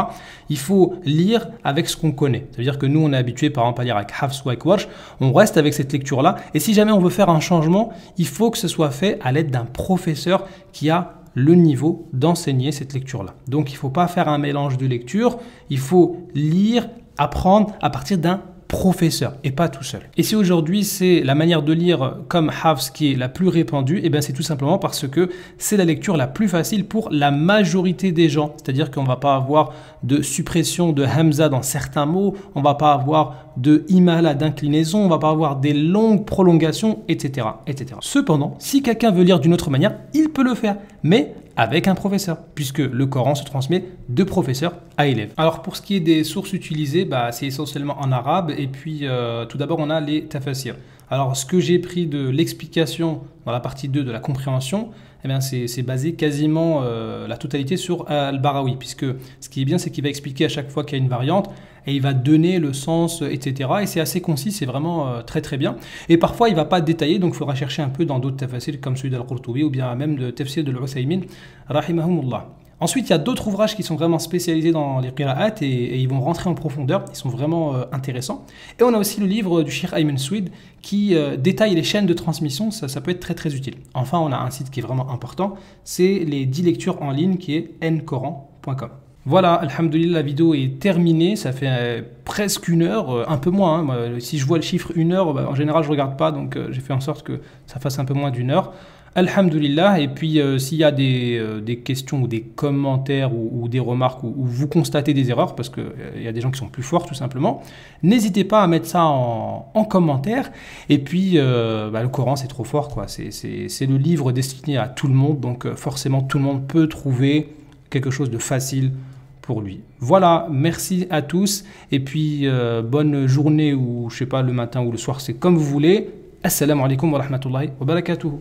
Il faut lire avec ce qu'on connaît. Ça veut dire que nous, on est habitué, par exemple, à lire avec Hafs ou avec Warsh. On reste avec cette lecture-là. Et si jamais on veut faire un changement, il faut que ce soit fait à l'aide d'un professeur qui a le niveau d'enseigner cette lecture-là. Donc, il ne faut pas faire un mélange de lectures. Il faut lire, apprendre à partir d'un professeur et pas tout seul. Et si aujourd'hui c'est la manière de lire comme Hafs qui est la plus répandue, et bien c'est tout simplement parce que c'est la lecture la plus facile pour la majorité des gens. C'est-à-dire qu'on ne va pas avoir de suppression de Hamza dans certains mots, on ne va pas avoir de imala d'inclinaison, on ne va pas avoir des longues prolongations, etc., etc. Cependant, si quelqu'un veut lire d'une autre manière, il peut le faire, mais avec un professeur, puisque le Coran se transmet de professeur à élève. Alors pour ce qui est des sources utilisées, c'est essentiellement en arabe, et puis tout d'abord on a les tafasirs. Alors ce que j'ai pris de l'explication dans la partie 2 de la compréhension, c'est basé quasiment la totalité sur Al-Barawi, puisque ce qui est bien c'est qu'il va expliquer à chaque fois qu'il y a une variante, et il va donner le sens, etc. Et c'est assez concis, c'est vraiment très très bien. Et parfois, il ne va pas détailler, donc il faudra chercher un peu dans d'autres tafsirs comme celui d'Al-Qurtubi ou bien même de tafsir de l'Uthaymin, rahimahumullah. Ensuite, il y a d'autres ouvrages qui sont vraiment spécialisés dans les qira'at et ils vont rentrer en profondeur, ils sont vraiment intéressants. Et on a aussi le livre du Cheikh Ayman Swid qui détaille les chaînes de transmission, ça peut être très très utile. Enfin, on a un site qui est vraiment important, c'est les 10 lectures en ligne qui est ncoran.com. Voilà, alhamdoulilah, la vidéo est terminée, ça fait presque 1 heure, un peu moins. Si je vois le chiffre 1 heure, en général je ne regarde pas, donc j'ai fait en sorte que ça fasse un peu moins d'1 heure. Alhamdulillah, et puis s'il y a des questions ou des commentaires ou des remarques où vous constatez des erreurs, parce qu'il y a des gens qui sont plus forts tout simplement, n'hésitez pas à mettre ça en commentaire. Et puis le Coran c'est trop fort, quoi. C'est le livre destiné à tout le monde, donc forcément tout le monde peut trouver quelque chose de facile pour lui. Voilà, merci à tous, et puis bonne journée, ou je sais pas, le matin ou le soir, c'est comme vous voulez. Assalamu alaikum wa rahmatullahi wa barakatuhu.